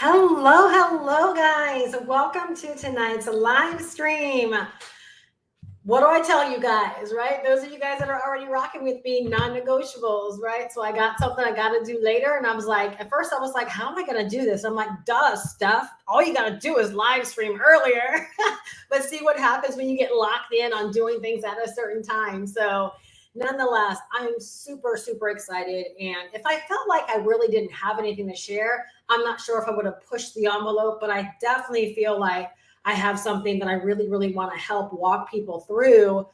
Hello, guys. Welcome to tonight's live stream. What do I tell you guys, right? Those of you guys that are already rocking with me, non-negotiables, right? So I got something I got to do later. And I was like, at first I was like, how am I going to do this? I'm like, duh, Steph. All you got to do is live stream earlier. But see what happens when you get locked in on doing things at a certain time. So nonetheless, I'm super excited. And if I felt like I really didn't have anything to share, I'm not sure if I would have pushed the envelope, but I definitely feel like I have something that I really want to help walk people through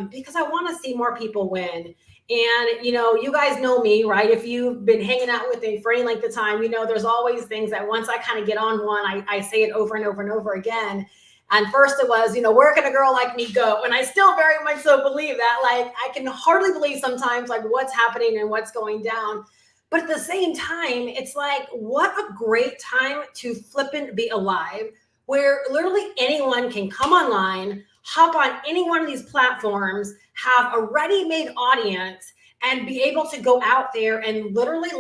because I want to see more people win. And, you guys know me, right? If you've been hanging out with me for any length of time, there's always things that once I kind of get on one, I say it over and over again. And first it was, where can a girl like me go? And I still very much so believe that. Like, I can hardly believe sometimes, like, what's happening and what's going down. But at the same time, it's like, what a great time to flippin' be alive, where literally anyone can come online, hop on any one of these platforms, have a ready-made audience, and be able to go out there and literally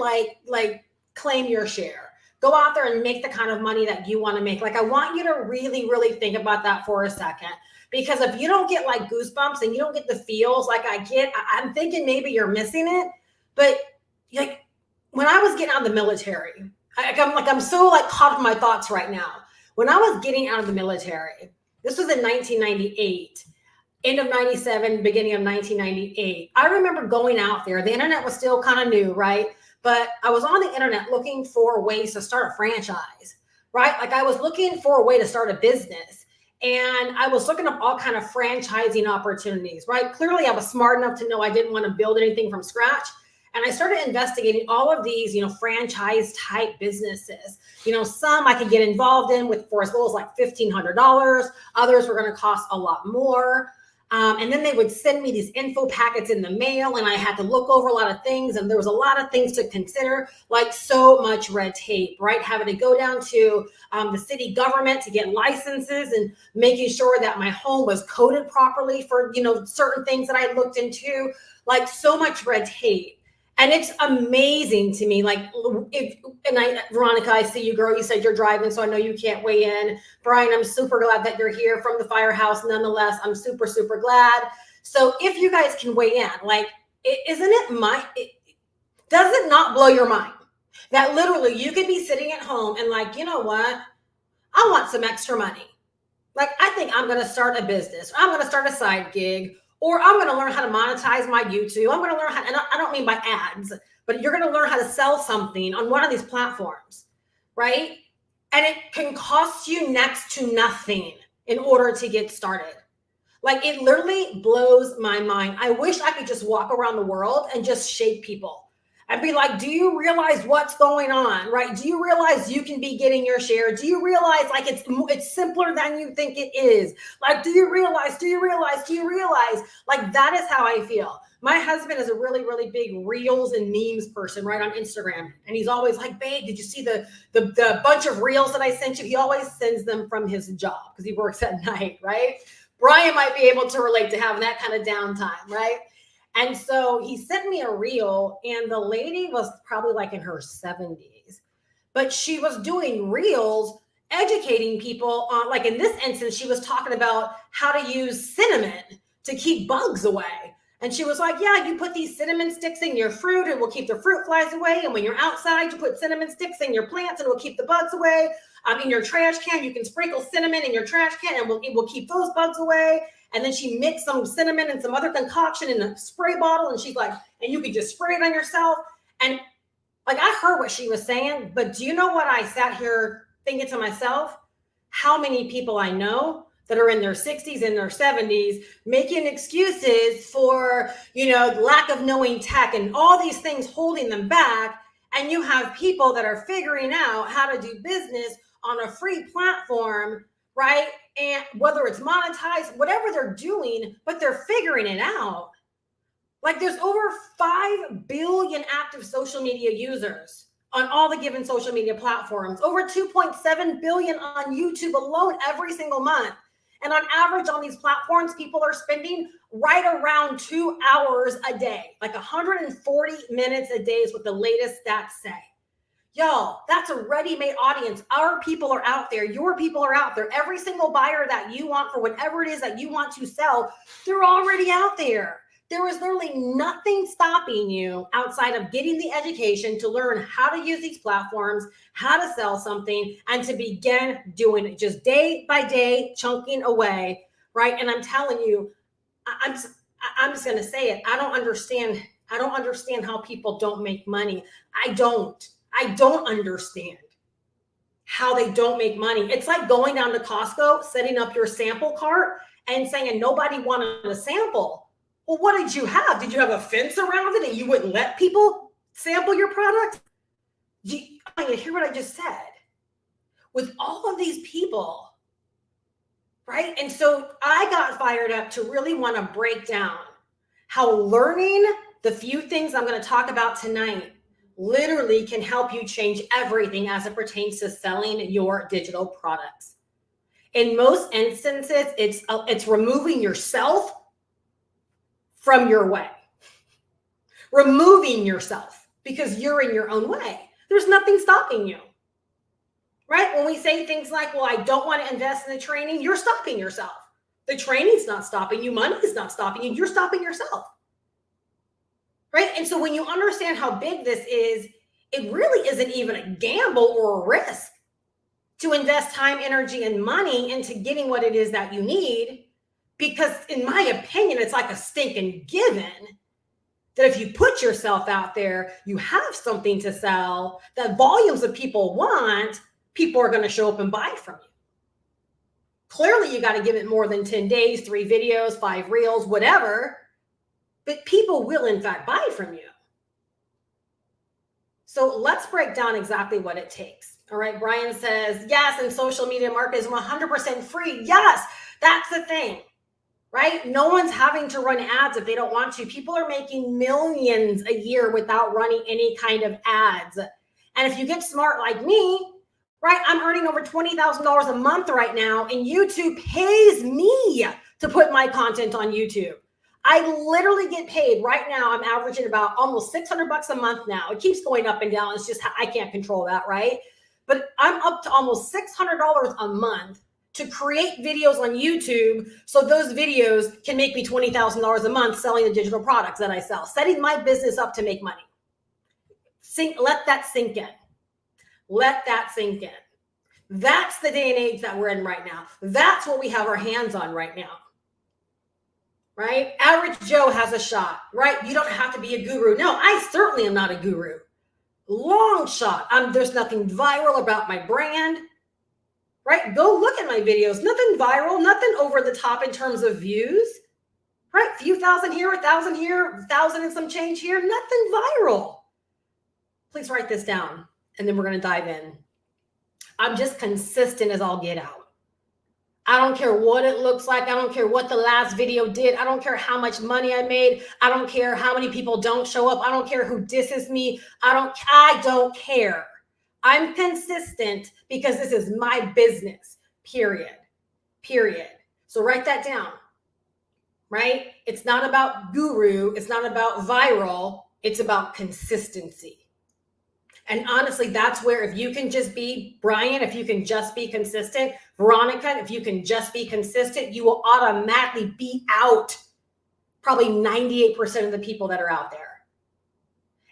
like claim your share. Go out there and make the kind of money that you want to make. Like, I want you to really think about that for a second. Because if you don't get like goosebumps and you don't get the feels like I get, I'm thinking maybe you're missing it. But like when I was getting out of the military, I'm so like caught up in my thoughts right now. When I was getting out of the military, this was in 1998, end of 97, beginning of 1998. I remember going out there. The internet was still kind of new, right? But I was on the internet looking for ways to start a franchise, right? Like, I was looking for a way to start a business. And I was looking up all kind of franchising opportunities, right? Clearly, I was smart enough to know I didn't want to build anything from scratch. And I started investigating all of these, franchise type businesses. Some I could get involved in for as little as like $1,500. Others were going to cost a lot more. And then they would send me these info packets in the mail, and I had to look over a lot of things. And there was a lot of things to consider, like so much red tape, right? Having to go down to the city government to get licenses and making sure that my home was coded properly for, certain things that I looked into, like so much red tape. And it's amazing to me. Like, Veronica, I see you, girl. You said you're driving, so I know you can't weigh in. Brian, I'm super glad that you're here from the firehouse. Nonetheless, I'm super glad. So if you guys can weigh in, like, does it not blow your mind that literally you could be sitting at home and like, you know what? I want some extra money. Like, I think I'm going to start a business. I'm going to start a side gig. Or I'm going to learn how to monetize my YouTube. I'm going to learn how, and I don't mean by ads, but you're going to learn how to sell something on one of these platforms, right? And it can cost you next to nothing in order to get started. Like, it literally blows my mind. I wish I could just walk around the world and just shake people. I'd be like, do you realize what's going on, right? Do you realize you can be getting your share? Do you realize like it's simpler than you think it is? Like, do you realize? Like, that is how I feel. My husband is a really big reels and memes person, right, on Instagram. And he's always like, babe, did you see the bunch of reels that I sent you? He always sends them from his job because he works at night, right? Brian might be able to relate to having that kind of downtime, right? And so he sent me a reel, and the lady was probably like in her 70s, but she was doing reels educating people on, like in this instance, she was talking about how to use cinnamon to keep bugs away. And she was like, yeah, you put these cinnamon sticks in your fruit, it will keep the fruit flies away. And when you're outside, you put cinnamon sticks in your plants and it will keep the bugs away. In your trash can, you can sprinkle cinnamon in your trash can and it will keep those bugs away. And then she mixed some cinnamon and some other concoction in a spray bottle. And she's like, and you could just spray it on yourself. And like, I heard what she was saying, but do you know what I sat here thinking to myself? How many people I know that are in their 60s and their 70s making excuses for, lack of knowing tech and all these things holding them back. And you have people that are figuring out how to do business on a free platform, right? And whether it's monetized, whatever they're doing, but they're figuring it out. Like, there's over 5 billion active social media users on all the given social media platforms, over 2.7 billion on YouTube alone every single month. And on average on these platforms, people are spending right around 2 hours a day, like 140 minutes a day is what the latest stats say. Y'all, that's a ready-made audience. Our people are out there. Your people are out there. Every single buyer that you want for whatever it is that you want to sell, they're already out there. There is literally nothing stopping you outside of getting the education to learn how to use these platforms, how to sell something, and to begin doing it just day by day, chunking away, right? And I'm telling you, I'm just going to say it. I don't understand how people don't make money. I don't understand how they don't make money. It's like going down to Costco, setting up your sample cart and saying nobody wanted a sample. Well, what did you have? Did you have a fence around it and you wouldn't let people sample your product? You hear what I just said? With all of these people, right? And so I got fired up to really want to break down how learning the few things I'm going to talk about tonight literally can help you change everything as it pertains to selling your digital products. In most instances, it's removing yourself from your way. Removing yourself because you're in your own way. There's nothing stopping you. Right? When we say things like, well, I don't want to invest in the training, you're stopping yourself. The training's not stopping you. Money is not stopping you. You're stopping yourself. Right? And so when you understand how big this is, it really isn't even a gamble or a risk to invest time, energy, and money into getting what it is that you need. Because in my opinion, it's like a stinking given that if you put yourself out there, you have something to sell that volumes of people want, people are going to show up and buy from you. Clearly, you got to give it more than 10 days, 3 videos, 5 reels, whatever. But people will, in fact, buy from you. So let's break down exactly what it takes. All right. Brian says, yes, and social media marketing is 100% free. Yes, that's the thing, right? No one's having to run ads if they don't want to. People are making millions a year without running any kind of ads. And if you get smart like me, right, I'm earning over $20,000 a month right now, and YouTube pays me to put my content on YouTube. I literally get paid right now. I'm averaging about almost $600 a month now. It keeps going up and down. It's just, I can't control that, right? But I'm up to almost $600 a month to create videos on YouTube. So those videos can make me $20,000 a month selling the digital products that I sell, setting my business up to make money. Let that sink in. Let that sink in. That's the day and age that we're in right now. That's what we have our hands on right now. Right? Average Joe has a shot, right? You don't have to be a guru. No, I certainly am not a guru. Long shot. There's nothing viral about my brand, right? Go look at my videos. Nothing viral, nothing over the top in terms of views, right? Few thousand here, 1,000 here, 1,000 and some change here. Nothing viral. Please write this down, and then we're going to dive in. I'm just consistent as all get out. I don't care what it looks like. I don't care what the last video did. I don't care how much money I made. I don't care how many people don't show up. I don't care who disses me. I don't care. I'm consistent because this is my business, period. So write that down, right? It's not about guru. It's not about viral. It's about consistency. And honestly, that's where if you can just be, Brian, if you can just be consistent, Veronica, if you can just be consistent, you will automatically beat out probably 98% of the people that are out there.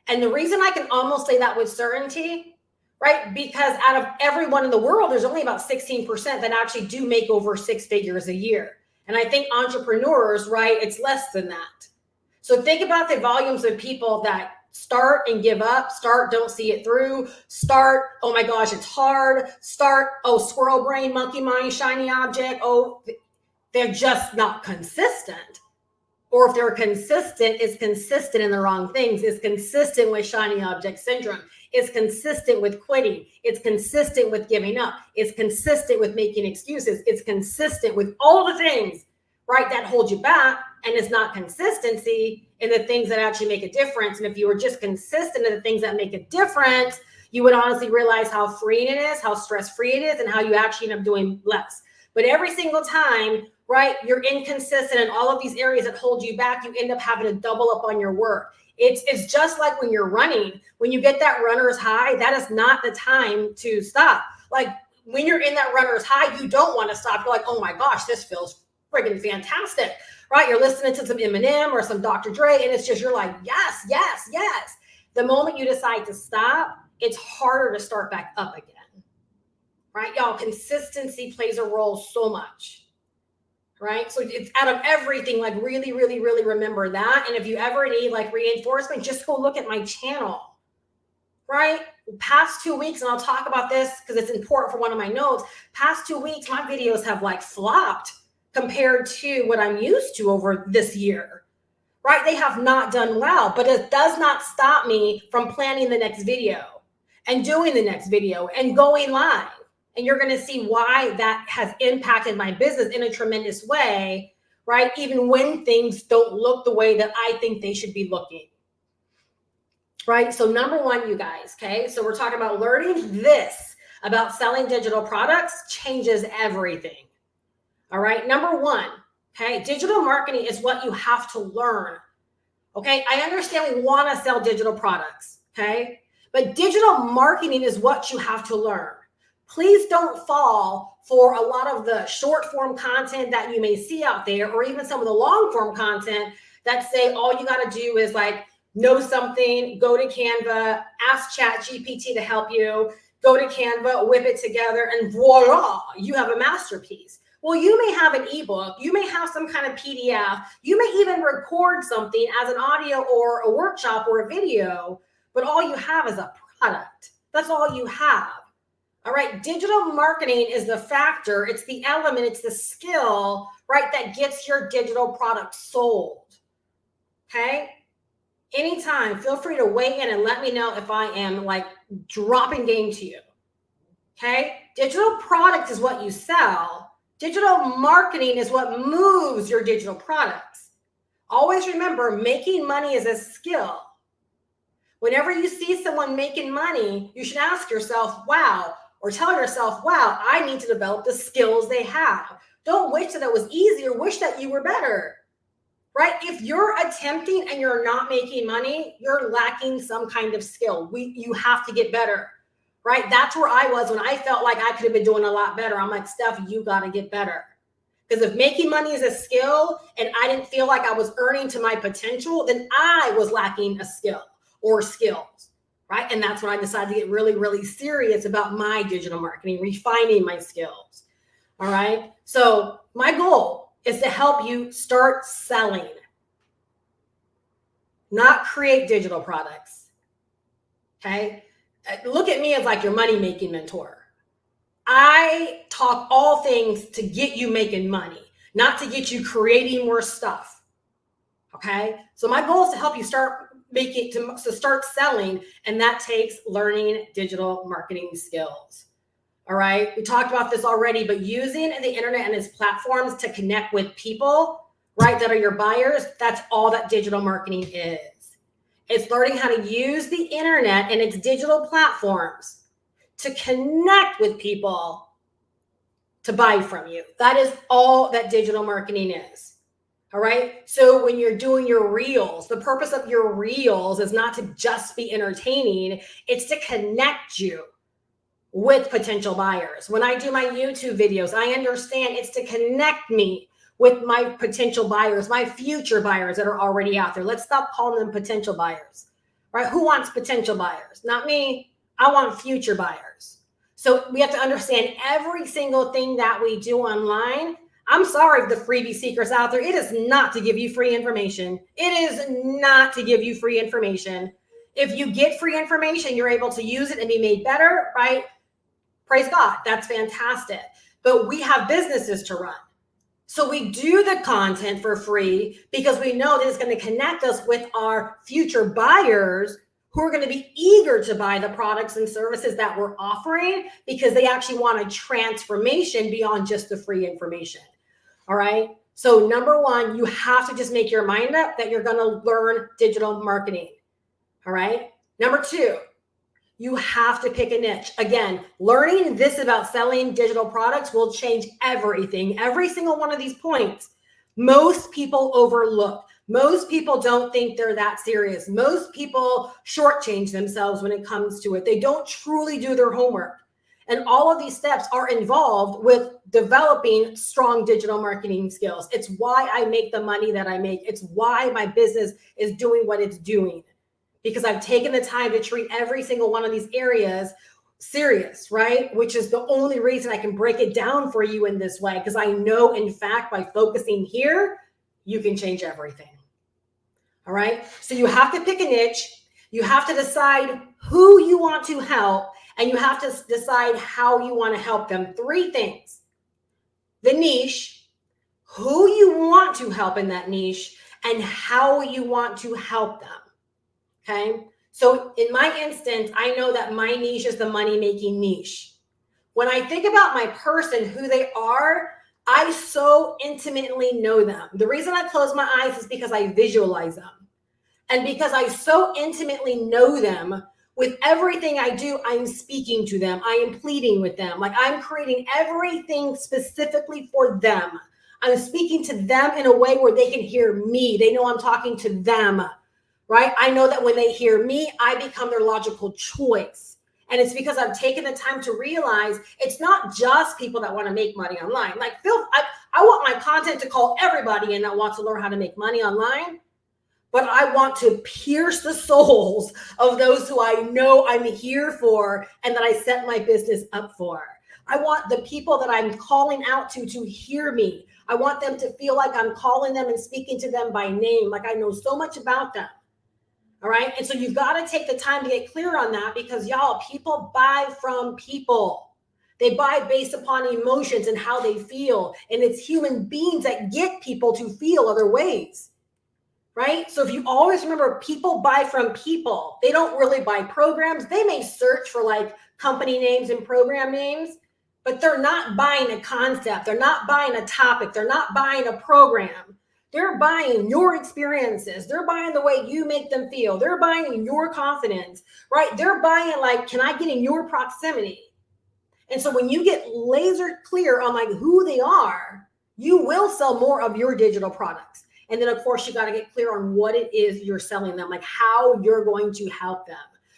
And the reason I can almost say that with certainty, right? Because out of everyone in the world, there's only about 16% that actually do make over 6 figures a year. And I think entrepreneurs, right, it's less than that. So think about the volumes of people that start and give up, start, don't see it through, start, oh my gosh, it's hard, start, oh, squirrel brain, monkey mind, shiny object, oh, they're just not consistent. Or if they're consistent, it's consistent in the wrong things, it's consistent with shiny object syndrome, it's consistent with quitting, it's consistent with giving up, it's consistent with making excuses, it's consistent with all the things, right, that hold you back. And it's not consistency in the things that actually make a difference. And if you were just consistent in the things that make a difference, you would honestly realize how freeing it is, how stress-free it is, and how you actually end up doing less. But every single time, right, you're inconsistent in all of these areas that hold you back, you end up having to double up on your work. It's just like when you're running. When you get that runner's high, that is not the time to stop. Like when you're in that runner's high, you don't want to stop. You're like, oh my gosh, this feels friggin' fantastic, right? You're listening to some Eminem or some Dr. Dre, and it's just, you're like, yes, yes, yes. The moment you decide to stop, it's harder to start back up again, right? Y'all, consistency plays a role so much, right? So it's out of everything, like really, really, really remember that. And if you ever need like reinforcement, just go look at my channel, right? Past 2 weeks, and I'll talk about this because it's important for one of my notes. Past 2 weeks, my videos have like flopped compared to what I'm used to over this year, right? They have not done well, but it does not stop me from planning the next video and doing the next video and going live. And you're going to see why that has impacted my business in a tremendous way, right? Even when things don't look the way that I think they should be looking, right? So number one, you guys, okay? So we're talking about learning this about selling digital products changes everything. All right. Number one, okay. Digital marketing is what you have to learn. Okay. I understand we want to sell digital products. Okay. But digital marketing is what you have to learn. Please don't fall for a lot of the short form content that you may see out there, or even some of the long form content that say all you got to do is like know something, go to Canva, ask ChatGPT to help you, go to Canva, whip it together, and voila, you have a masterpiece. Well, you may have an ebook, you may have some kind of PDF, you may even record something as an audio or a workshop or a video, but all you have is a product. That's all you have. All right. Digital marketing is the factor. It's the element. It's the skill, right, that gets your digital product sold. Okay. Anytime, feel free to weigh in and let me know if I am like dropping game to you. Okay. Digital product is what you sell. Digital marketing is what moves your digital products. Always remember, making money is a skill. Whenever you see someone making money, you should ask yourself, wow, or tell yourself, wow, I need to develop the skills they have. Don't wish that it was easier, wish that you were better, right? If you're attempting and you're not making money, you're lacking some kind of skill. You have to get better. Right? That's where I was when I felt like I could have been doing a lot better. I'm like, Steph, you got to get better. Because if making money is a skill and I didn't feel like I was earning to my potential, then I was lacking a skill or skills, right? And that's when I decided to get really, really serious about my digital marketing, refining my skills. All right. So my goal is to help you start selling, not create digital products. Okay. Look at me as like your money-making mentor. I talk all things to get you making money, not to get you creating more stuff. Okay. So my goal is to help you start start selling. And that takes learning digital marketing skills. All right. We talked about this already, but using the internet and its platforms to connect with people, right, that are your buyers, that's all that digital marketing is. It's learning how to use the internet and its digital platforms to connect with people to buy from you. That is all that digital marketing is. All right. So when you're doing your reels, the purpose of your reels is not to just be entertaining. It's to connect you with potential buyers. When I do my YouTube videos, I understand it's to connect me with my potential buyers, my future buyers that are already out there. Let's stop calling them potential buyers, right? Who wants potential buyers? Not me. I want future buyers. So we have to understand every single thing that we do online. I'm sorry if the freebie seekers out there, it is not to give you free information. It is not to give you free information. If you get free information, you're able to use it and be made better, right? Praise God. That's fantastic. But we have businesses to run. So we do the content for free because we know that it's going to connect us with our future buyers who are going to be eager to buy the products and services that we're offering because they actually want a transformation beyond just the free information. All right. So number one, you have to just make your mind up that you're going to learn digital marketing. All right. Number two, you have to pick a niche. Again, learning this about selling digital products will change everything. Every single one of these points, most people overlook. Most people don't think they're that serious. Most people shortchange themselves when it comes to it. They don't truly do their homework. And all of these steps are involved with developing strong digital marketing skills. It's why I make the money that I make. It's why my business is doing what it's doing, because I've taken the time to treat every single one of these areas serious, right? Which is the only reason I can break it down for you in this way, because I know, in fact, by focusing here, you can change everything. All right. So you have to pick a niche. You have to decide who you want to help, and you have to decide how you want to help them. 3 things: the niche, who you want to help in that niche, and how you want to help them. Okay. So in my instance, I know that my niche is the money-making niche. When I think about my person, who they are, I so intimately know them. The reason I close my eyes is because I visualize them. And because I so intimately know them, with everything I do, I'm speaking to them. I am pleading with them. Like, I'm creating everything specifically for them. I'm speaking to them in a way where they can hear me. They know I'm talking to them, right? I know that when they hear me, I become their logical choice. And it's because I've taken the time to realize it's not just people that want to make money online. Like, I want my content to call everybody in that wants to learn how to make money online. But I want to pierce the souls of those who I know I'm here for and that I set my business up for. I want the people that I'm calling out to hear me. I want them to feel like I'm calling them and speaking to them by name, like I know so much about them. All right. And so you've got to take the time to get clear on that, because y'all, people buy from people. They buy based upon emotions and how they feel. And it's human beings that get people to feel other ways. Right? So if you always remember, people buy from people. They don't really buy programs. They may search for like company names and program names, but they're not buying a concept. They're not buying a topic. They're not buying a program. They're buying your experiences. They're buying the way you make them feel. They're buying your confidence, right? They're buying like, can I get in your proximity? And so when you get laser clear on like who they are, you will sell more of your digital products. And then, of course, you got to get clear on what it is you're selling them, like how you're going to help them.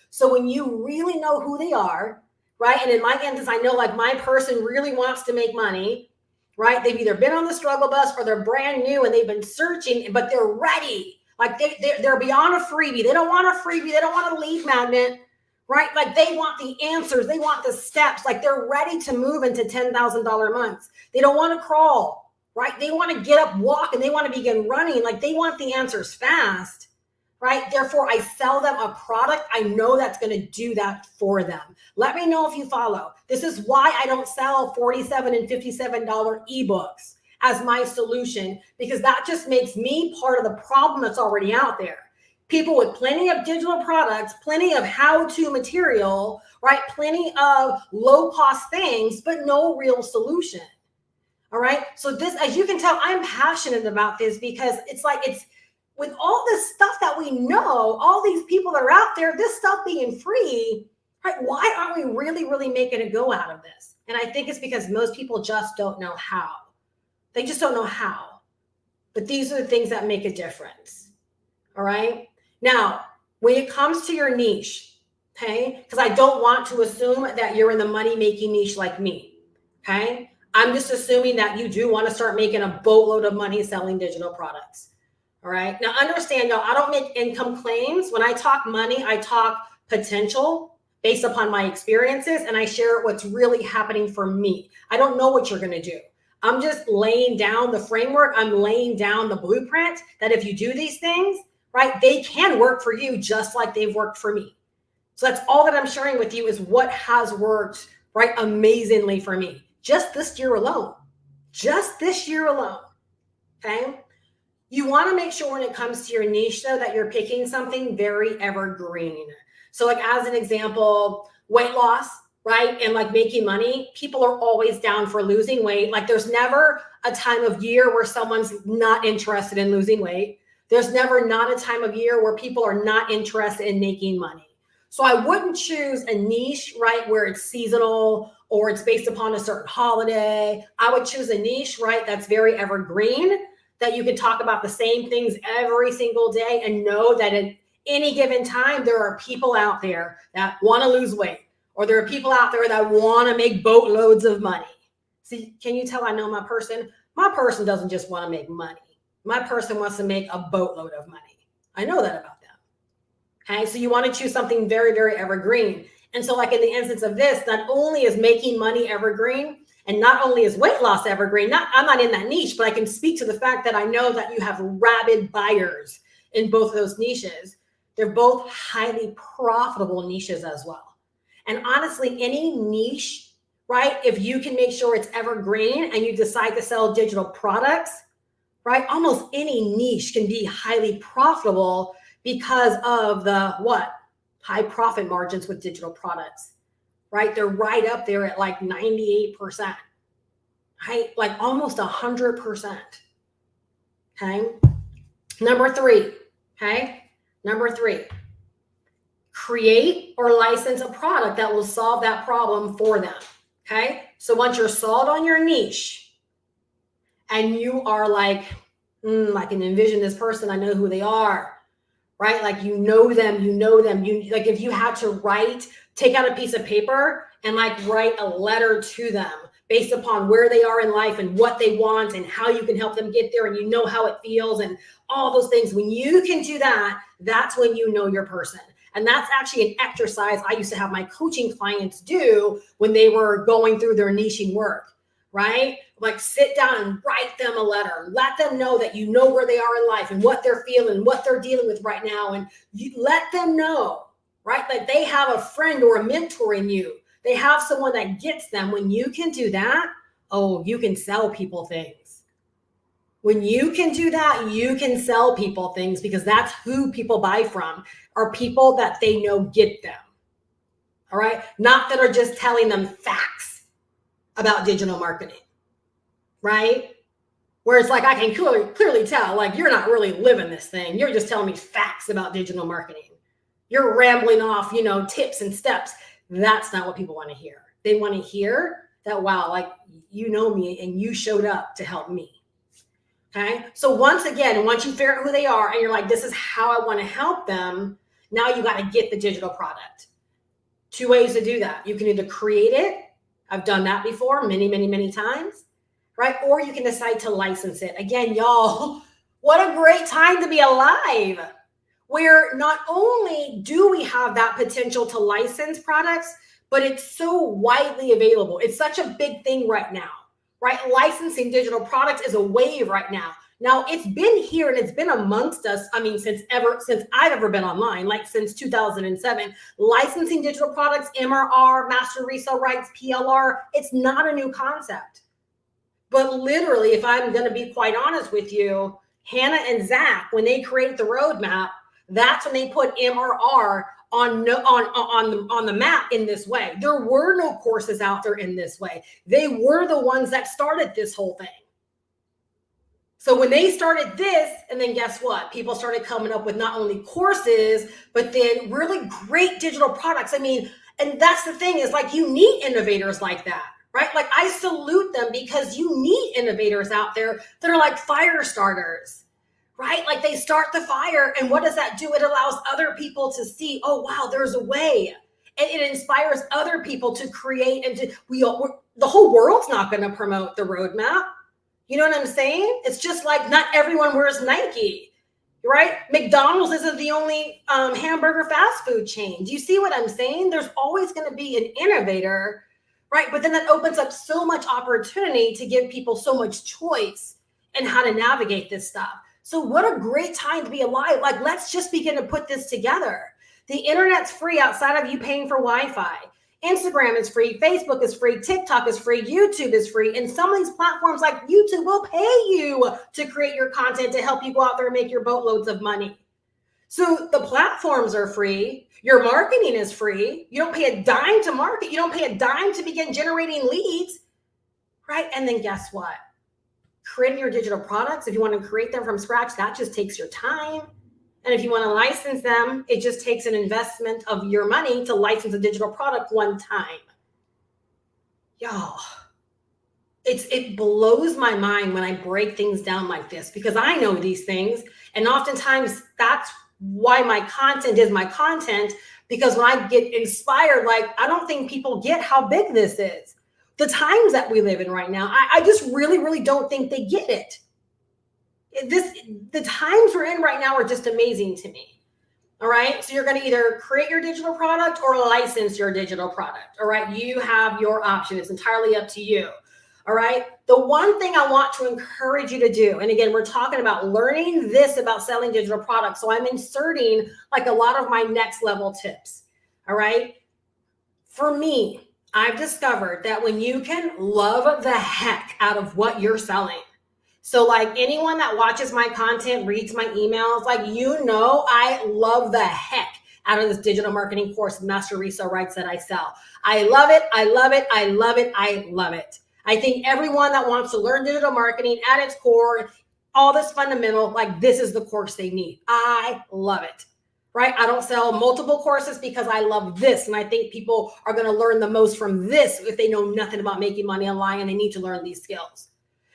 So when you really know who they are, right? And in my instance, I know like my person really wants to make money, right? They've either been on the struggle bus or they're brand new and they've been searching, but they're ready. Like they're beyond a freebie. They don't want a freebie. They don't want a lead magnet, right? Like they want the answers. They want the steps. Like they're ready to move into $10,000 months. They don't want to crawl. Right? They want to get up, walk, and they want to begin running. Like they want the answers fast, right? Therefore, I sell them a product. I know that's going to do that for them. Let me know if you follow. This is why I don't sell $47 and $57 ebooks as my solution, because that just makes me part of the problem that's already out there. People with plenty of digital products, plenty of how-to material, right? Plenty of low-cost things, but no real solution. All right. So this, as you can tell, I'm passionate about this because it's like, it's with all this stuff that we know, all these people that are out there, this stuff being free, right? Why aren't we really making a go out of this? And I think it's because most people just don't know how. They just don't know how. But these are the things that make a difference. All right. Now, when it comes to your niche, okay, because I don't want to assume that you're in the money-making niche like me. Okay. I'm just assuming that you do want to start making a boatload of money selling digital products. All right. Now, understand, y'all, I don't make income claims. When I talk money, I talk potential based upon my experiences, and I share what's really happening for me. I don't know what you're going to do. I'm just laying down the framework. I'm laying down the blueprint that if you do these things, right, they can work for you just like they've worked for me. So that's all that I'm sharing with you is what has worked, right, amazingly for me. Just this year alone. Just this year alone. Okay. You want to make sure when it comes to your niche, though, that you're picking something very evergreen. So like as an example, weight loss, right? And like making money, people are always down for losing weight. Like there's never a time of year where someone's not interested in losing weight. There's never not a time of year where people are not interested in making money. So I wouldn't choose a niche, right, where it's seasonal or it's based upon a certain holiday. I would choose a niche, right, that's very evergreen, that you can talk about the same things every single day and know that at any given time, there are people out there that want to lose weight, or there are people out there that want to make boatloads of money. See, can you tell I know my person? My person doesn't just want to make money. My person wants to make a boatload of money. I know that about them. Okay, so you want to choose something very, very evergreen. And so like in the instance of this, not only is making money evergreen, and not only is weight loss evergreen, I'm not in that niche, but I can speak to the fact that I know that you have rabid buyers in both of those niches. They're both highly profitable niches as well. And honestly, any niche, right, if you can make sure it's evergreen and you decide to sell digital products, right, almost any niche can be highly profitable because of the what? High profit margins with digital products, right? They're right up there at like 98%, right? Like almost 100%. Okay. Number three. Okay. Number three, create or license a product that will solve that problem for them. Okay. So once you're sold on your niche and you are like, I can envision this person, I know who they are, right? Like you know them. You like if you had to take out a piece of paper and like write a letter to them based upon where they are in life and what they want and how you can help them get there, and you know how it feels and all those things. When you can do that, that's when you know your person. And that's actually an exercise I used to have my coaching clients do when they were going through their niching work, right? Like sit down and write them a letter. Let them know that you know where they are in life and what they're feeling, what they're dealing with right now. And you let them know, right? Like they have a friend or a mentor in you. They have someone that gets them. When you can do that, oh, you can sell people things. When you can do that, you can sell people things, because that's who people buy from, are people that they know get them. All right. Not that are just telling them facts about digital marketing, right? Where it's like, I can clearly tell, like, you're not really living this thing. You're just telling me facts about digital marketing. You're rambling off, tips and steps. That's not what people want to hear. They want to hear that, wow, like, you know me and you showed up to help me. Okay. So once you figure out who they are and you're like, this is how I want to help them. Now you got to get the digital product. Two ways to do that. You can either create it. I've done that before many, many, many times, right? Or you can decide to license it. Again, y'all, what a great time to be alive, where not only do we have that potential to license products, but it's so widely available. It's such a big thing right now, right? Licensing digital products is a wave right now. Now, it's been here and it's been amongst us. I mean, since I've ever been online, like since 2007, licensing digital products, MRR, master resale rights, PLR, it's not a new concept. But literally, if I'm going to be quite honest with you, Hannah and Zach, when they created the roadmap, that's when they put MRR on the map in this way. There were no courses out there in this way. They were the ones that started this whole thing. So when they started this, and then guess what? People started coming up with not only courses, but then really great digital products. I mean, and that's the thing, is like, you need innovators like that, right? Like, I salute them, because you need innovators out there that are like fire starters, right? Like, they start the fire, and what does that do? It allows other people to see, oh, wow, there's a way. And it inspires other people to create, and the whole world's not going to promote the roadmap. You know what I'm saying? It's just like, not everyone wears Nike, right? McDonald's isn't the only hamburger fast food chain. Do you see what I'm saying? There's always going to be an innovator, right? But then that opens up so much opportunity to give people so much choice in how to navigate this stuff. So what a great time to be alive. Like, let's just begin to put this together. The internet's free outside of you paying for Wi-Fi. Instagram is free, Facebook is free, TikTok is free, YouTube is free. And some of these platforms like YouTube will pay you to create your content to help you go out there and make your boatloads of money. So the platforms are free. Your marketing is free. You don't pay a dime to market. You don't pay a dime to begin generating leads, right? And then guess what? Creating your digital products, if you want to create them from scratch, that just takes your time. And if you want to license them, it just takes an investment of your money to license a digital product one time. Y'all, it blows my mind when I break things down like this, because I know these things. And oftentimes that's why my content is my content, because when I get inspired, like, I don't think people get how big this is. The times that we live in right now, I just really, really don't think they get it. The times we're in right now are just amazing to me. All right. So you're going to either create your digital product or license your digital product. All right. You have your option. It's entirely up to you. All right. The one thing I want to encourage you to do, and again, we're talking about learning this about selling digital products. So I'm inserting like a lot of my next level tips. All right. For me, I've discovered that when you can love the heck out of what you're selling. So like anyone that watches my content, reads my emails, like, I love the heck out of this digital marketing course, Master Resale Rights, that I sell. I love it. I love it. I love it. I love it. I think everyone that wants to learn digital marketing at its core, all this fundamental, like, this is the course they need. I love it. Right? I don't sell multiple courses because I love this. And I think people are going to learn the most from this if they know nothing about making money online and they need to learn these skills.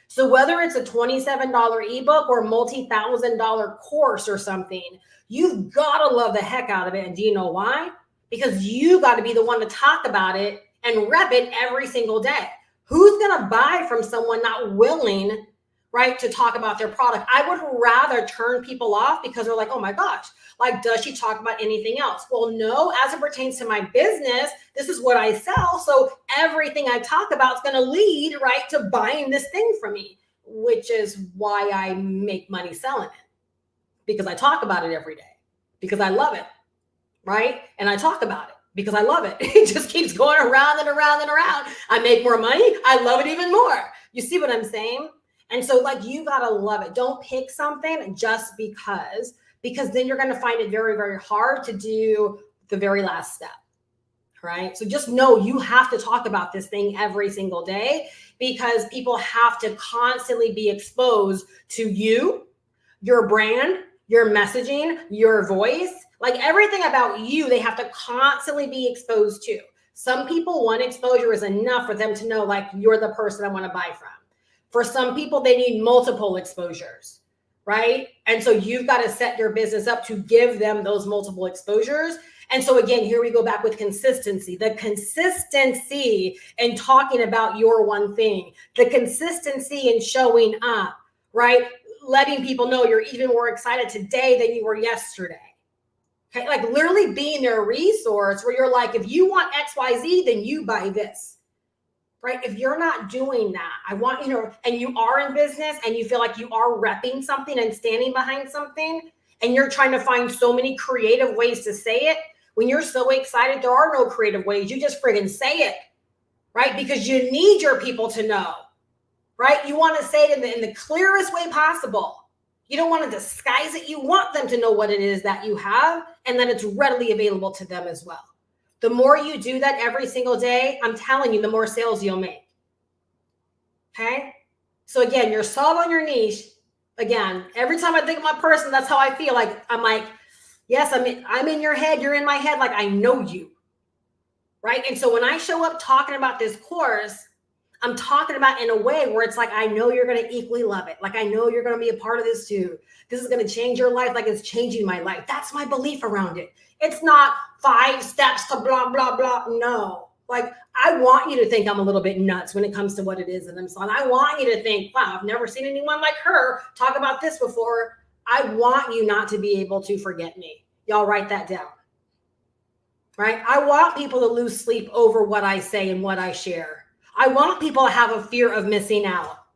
So whether it's a $27 ebook or multi-$1,000 course or something, you've got to love the heck out of it. And do you know why? Because you got to be the one to talk about it and rep it every single day. Who's going to buy from someone not willing, right, to talk about their product? I would rather turn people off because they're like, oh my gosh, like, does she talk about anything else? Well, no, as it pertains to my business, this is what I sell. So everything I talk about is going to lead, right, to buying this thing from me, which is why I make money selling it, because I talk about it every day, because I love it, right? And I talk about it because I love it. It just keeps going around and around and around. I make more money. I love it even more. You see what I'm saying? And so, like, you got to love it. Don't pick something just because then you're going to find it very, very hard to do the very last step, right? So just know you have to talk about this thing every single day, because people have to constantly be exposed to you, your brand, your messaging, your voice, like everything about you, they have to constantly be exposed to. Some people, one exposure is enough for them to know, like, you're the person I want to buy from. For some people, they need multiple exposures. Right? And so you've got to set your business up to give them those multiple exposures. And so again, here we go back with consistency. The consistency in talking about your one thing, the consistency in showing up, right? Letting people know you're even more excited today than you were yesterday. Okay, like literally being their resource where you're like, if you want XYZ, then you buy this. Right? If you're not doing that, I want, and you are in business and you feel like you are repping something and standing behind something, and you're trying to find so many creative ways to say it. When you're so excited, there are no creative ways. You just friggin' say it, right? Because you need your people to know, right? You want to say it in the clearest way possible. You don't want to disguise it. You want them to know what it is that you have and that it's readily available to them as well. The more you do that every single day, I'm telling you, the more sales you'll make. Okay? So again, you're solid on your niche. Again, every time I think of my person, that's how I feel. Like, I'm like, yes, I'm in your head. You're in my head. Like, I know you. Right? And so when I show up talking about this course, I'm talking about in a way where it's like, I know you're going to equally love it. Like, I know you're going to be a part of this too. This is going to change your life like it's changing my life. That's my belief around it. It's not 5 steps to blah, blah, blah. No. Like, I want you to think I'm a little bit nuts when it comes to what it is that I'm selling. I want you to think, wow, I've never seen anyone like her talk about this before. I want you not to be able to forget me. Y'all write that down. Right? I want people to lose sleep over what I say and what I share. I want people to have a fear of missing out,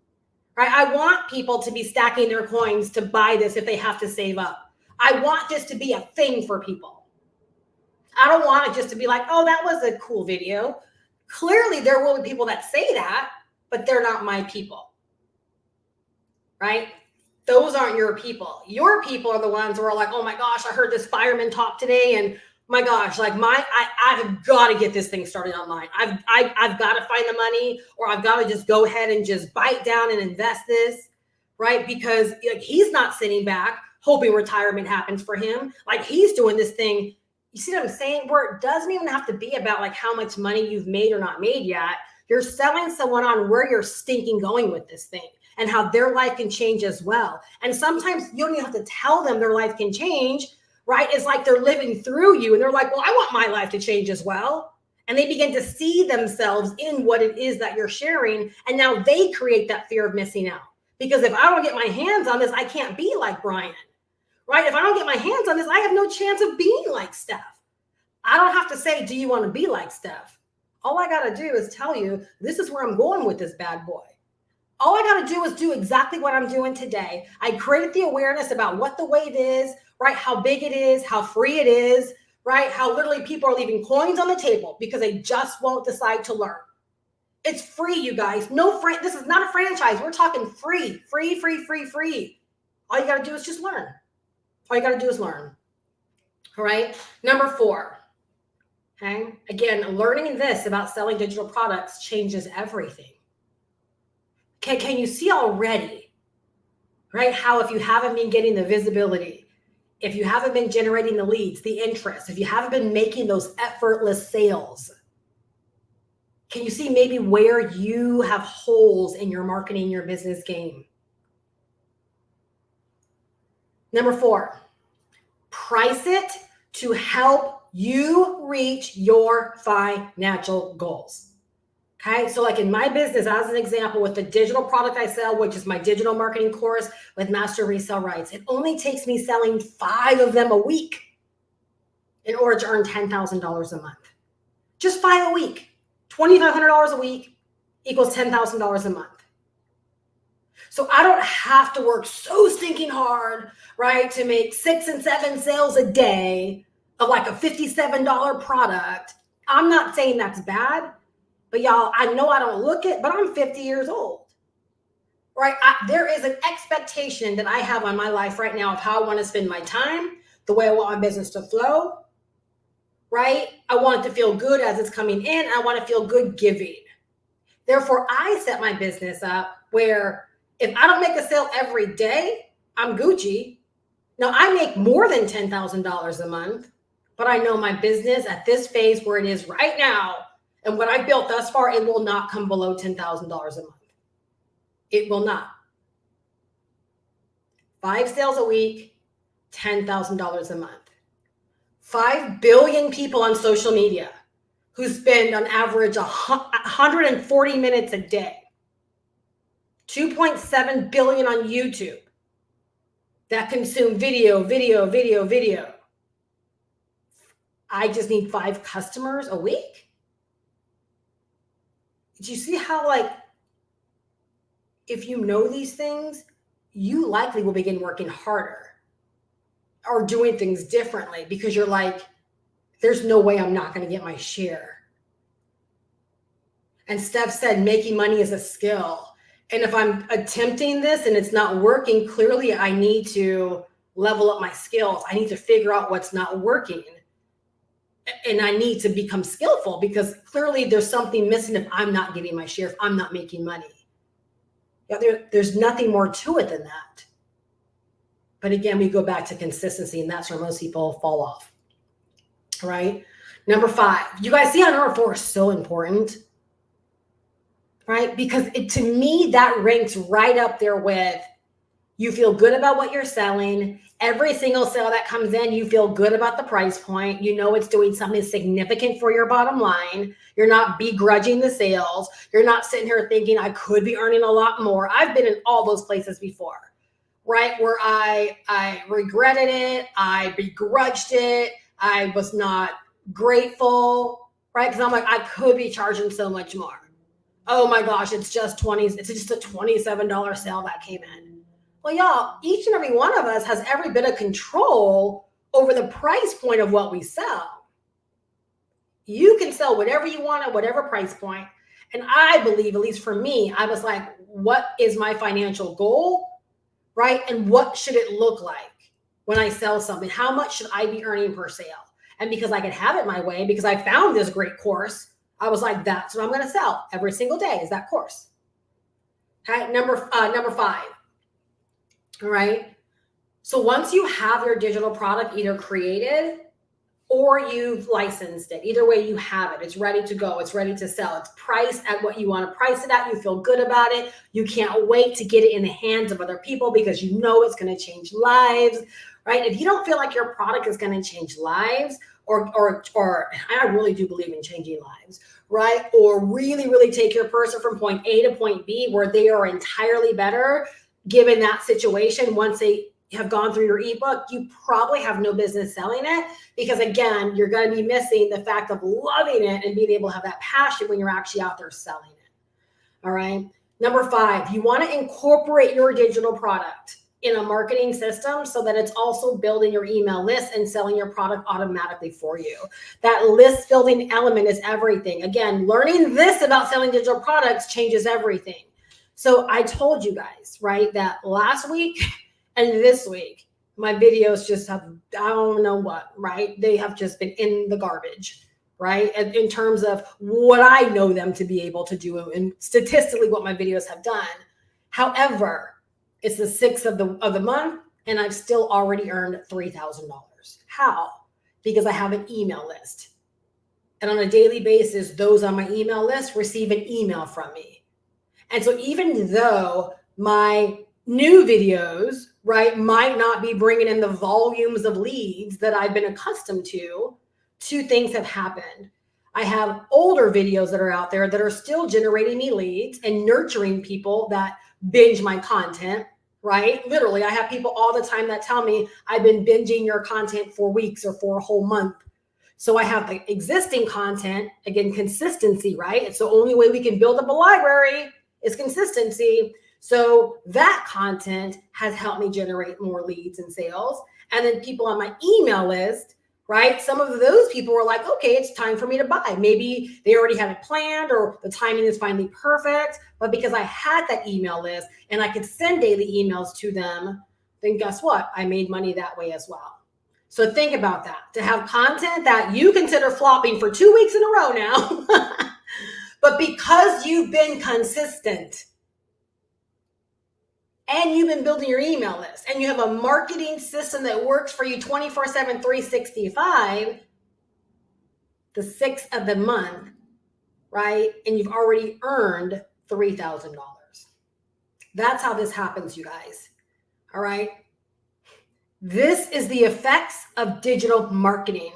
right? I want people to be stacking their coins to buy this if they have to save up. I want this to be a thing for people. I don't want it just to be like, oh, that was a cool video. Clearly, there will be people that say that, but they're not my people, right? Those aren't your people. Your people are the ones who are like, oh my gosh, I heard this fireman talk today, and my gosh, like I've got to get this thing started online. I've got to find the money, or I've got to just go ahead and just bite down and invest this, right? Because like, he's not sitting back hoping retirement happens for him. Like, he's doing this thing. You see what I'm saying? Where it doesn't even have to be about like how much money you've made or not made yet. You're selling someone on where you're stinking going with this thing and how their life can change as well. And sometimes you don't even have to tell them their life can change, right? It's like they're living through you and they're like, well, I want my life to change as well. And they begin to see themselves in what it is that you're sharing. And now they create that fear of missing out. Because if I don't get my hands on this, I can't be like Brian, right? If I don't get my hands on this, I have no chance of being like Steph. I don't have to say, do you want to be like Steph? All I got to do is tell you, this is where I'm going with this bad boy. All I got to do is do exactly what I'm doing today. I created the awareness about what the wave is, right? How big it is, how free it is, right? How literally people are leaving coins on the table because they just won't decide to learn. It's free, you guys. This is not a franchise. We're talking free. All you got to do is just learn. All you got to do is learn. All right. Number 4. Okay. Again, learning this about selling digital products changes everything. Can you see already, right? How if you haven't been getting the visibility, if you haven't been generating the leads, the interest, if you haven't been making those effortless sales, can you see maybe where you have holes in your marketing, your business game? Number 4, price it to help you reach your financial goals. Okay, so like in my business, as an example, with the digital product I sell, which is my digital marketing course with Master Resale Rights, it only takes me selling 5 of them a week in order to earn $10,000 a month. Just 5 a week, $2,500 a week equals $10,000 a month. So I don't have to work so stinking hard, right, to make 6 and 7 sales a day of like a $57 product. I'm not saying that's bad. But y'all, I know I don't look it, but I'm 50 years old, right? There is an expectation that I have on my life right now of how I want to spend my time, the way I want my business to flow, right? I want it to feel good as it's coming in. I want to feel good giving. Therefore, I set my business up where if I don't make a sale every day, I'm Gucci. Now, I make more than $10,000 a month, but I know my business at this phase where it is right now, and what I built thus far, it will not come below $10,000 a month. It will not. 5 sales a week, $10,000 a month. 5 billion people on social media who spend on average 140 minutes a day. 2.7 billion on YouTube that consume video. I just need 5 customers a week. Do you see how, like, if you know these things, you likely will begin working harder or doing things differently because you're like, there's no way I'm not going to get my share. And Steph said, making money is a skill. And if I'm attempting this and it's not working, clearly I need to level up my skills. I need to figure out what's not working. And I need to become skillful because clearly there's something missing if I'm not getting my share, if I'm not making money. Yeah, there's nothing more to it than that. But again, we go back to consistency, and that's where most people fall off. Right? Number 5. You guys see how number 4 is so important? Right? Because to me, that ranks right up there with you feel good about what you're selling. Every single sale that comes in, you feel good about the price point. You know it's doing something significant for your bottom line. You're not begrudging the sales. You're not sitting here thinking, I could be earning a lot more. I've been in all those places before, right? Where I regretted it. I begrudged it. I was not grateful, right? Because I'm like, I could be charging so much more. Oh my gosh, it's just a $27 sale that came in. Well, y'all, each and every one of us has every bit of control over the price point of what we sell. You can sell whatever you want at whatever price point. And I believe, at least for me, I was like, what is my financial goal, right? And what should it look like when I sell something? How much should I be earning per sale? And because I could have it my way, because I found this great course, I was like, that's what I'm going to sell every single day is that course. Okay, number 5. All right. So once you have your digital product either created or you've licensed it. Either way, you have it. It's ready to go. It's ready to sell. It's priced at what you want to price it at. You feel good about it. You can't wait to get it in the hands of other people because you know it's going to change lives, right? If you don't feel like your product is going to change lives, or I really do believe in changing lives, right? Or really, really take your person from point A to point B where they are entirely better given that situation. Once they have gone through your ebook, you probably have no business selling it because, again, you're going to be missing the fact of loving it and being able to have that passion when you're actually out there selling it. All right. Number 5, you want to incorporate your digital product in a marketing system so that it's also building your email list and selling your product automatically for you. That list building element is everything. Again, learning this about selling digital products changes everything. So I told you guys, right, that last week and this week, my videos just have, I don't know what, right? They have just been in the garbage, right? In terms of what I know them to be able to do and statistically what my videos have done. However, it's the 6th of the month and I've still already earned $3,000. How? Because I have an email list. And on a daily basis, those on my email list receive an email from me. And so even though my new videos, right, might not be bringing in the volumes of leads that I've been accustomed to, 2 things have happened. I have older videos that are out there that are still generating me leads and nurturing people that binge my content, right? Literally, I have people all the time that tell me I've been binging your content for weeks or for a whole month. So I have the existing content, again, consistency, right? It's the only way we can build up a library is consistency. So that content has helped me generate more leads and sales. And then people on my email list, right? Some of those people were like, okay, it's time for me to buy. Maybe they already had it planned or the timing is finally perfect. But because I had that email list and I could send daily emails to them, then guess what? I made money that way as well. So think about that. To have content that you consider flopping for 2 weeks in a row now, but because you've been consistent and you've been building your email list and you have a marketing system that works for you 24/7, 365, the 6th of the month, right? And you've already earned $3,000. That's how this happens, you guys. All right. This is the effects of digital marketing.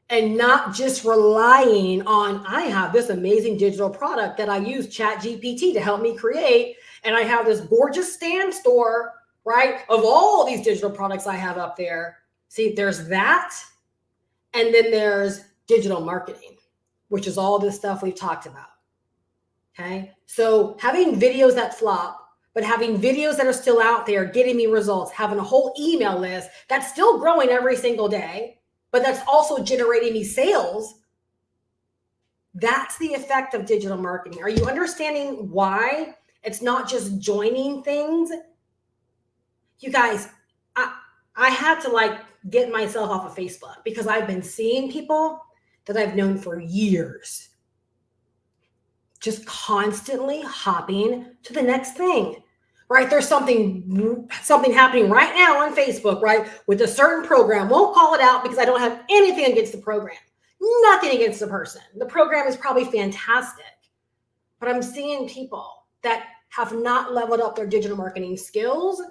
And not just relying on, I have this amazing digital product that I use ChatGPT to help me create. And I have this gorgeous stand store, right, of all these digital products I have up there. See, there's that. And then there's digital marketing, which is all this stuff we've talked about. Okay. So having videos that flop, but having videos that are still out there, getting me results, having a whole email list that's still growing every single day, but that's also generating me sales. That's the effect of digital marketing. Are you understanding why it's not just joining things? You guys, I had to get myself off of Facebook because I've been seeing people that I've known for years just constantly hopping to the next thing. Right? There's something happening right now on Facebook, right? With a certain program. Won't call it out because I don't have anything against the program. Nothing against the person. The program is probably fantastic. But I'm seeing people that have not leveled up their digital marketing skills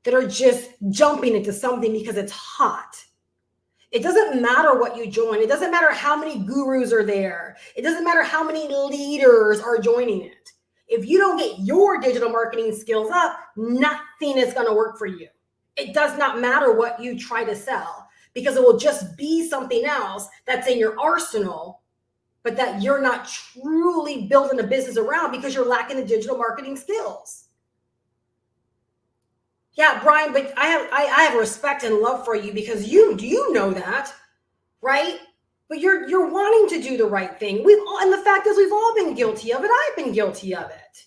that are just jumping into something because it's hot. It doesn't matter what you join. It doesn't matter how many gurus are there. It doesn't matter how many leaders are joining it. If you don't get your digital marketing skills up, nothing is going to work for you. It does not matter what you try to sell because it will just be something else that's in your arsenal, but that you're not truly building a business around because you're lacking the digital marketing skills. Yeah, Brian, but I have respect and love for you because you know that, right? But you're wanting to do the right thing. And the fact is we've all been guilty of it. I've been guilty of it.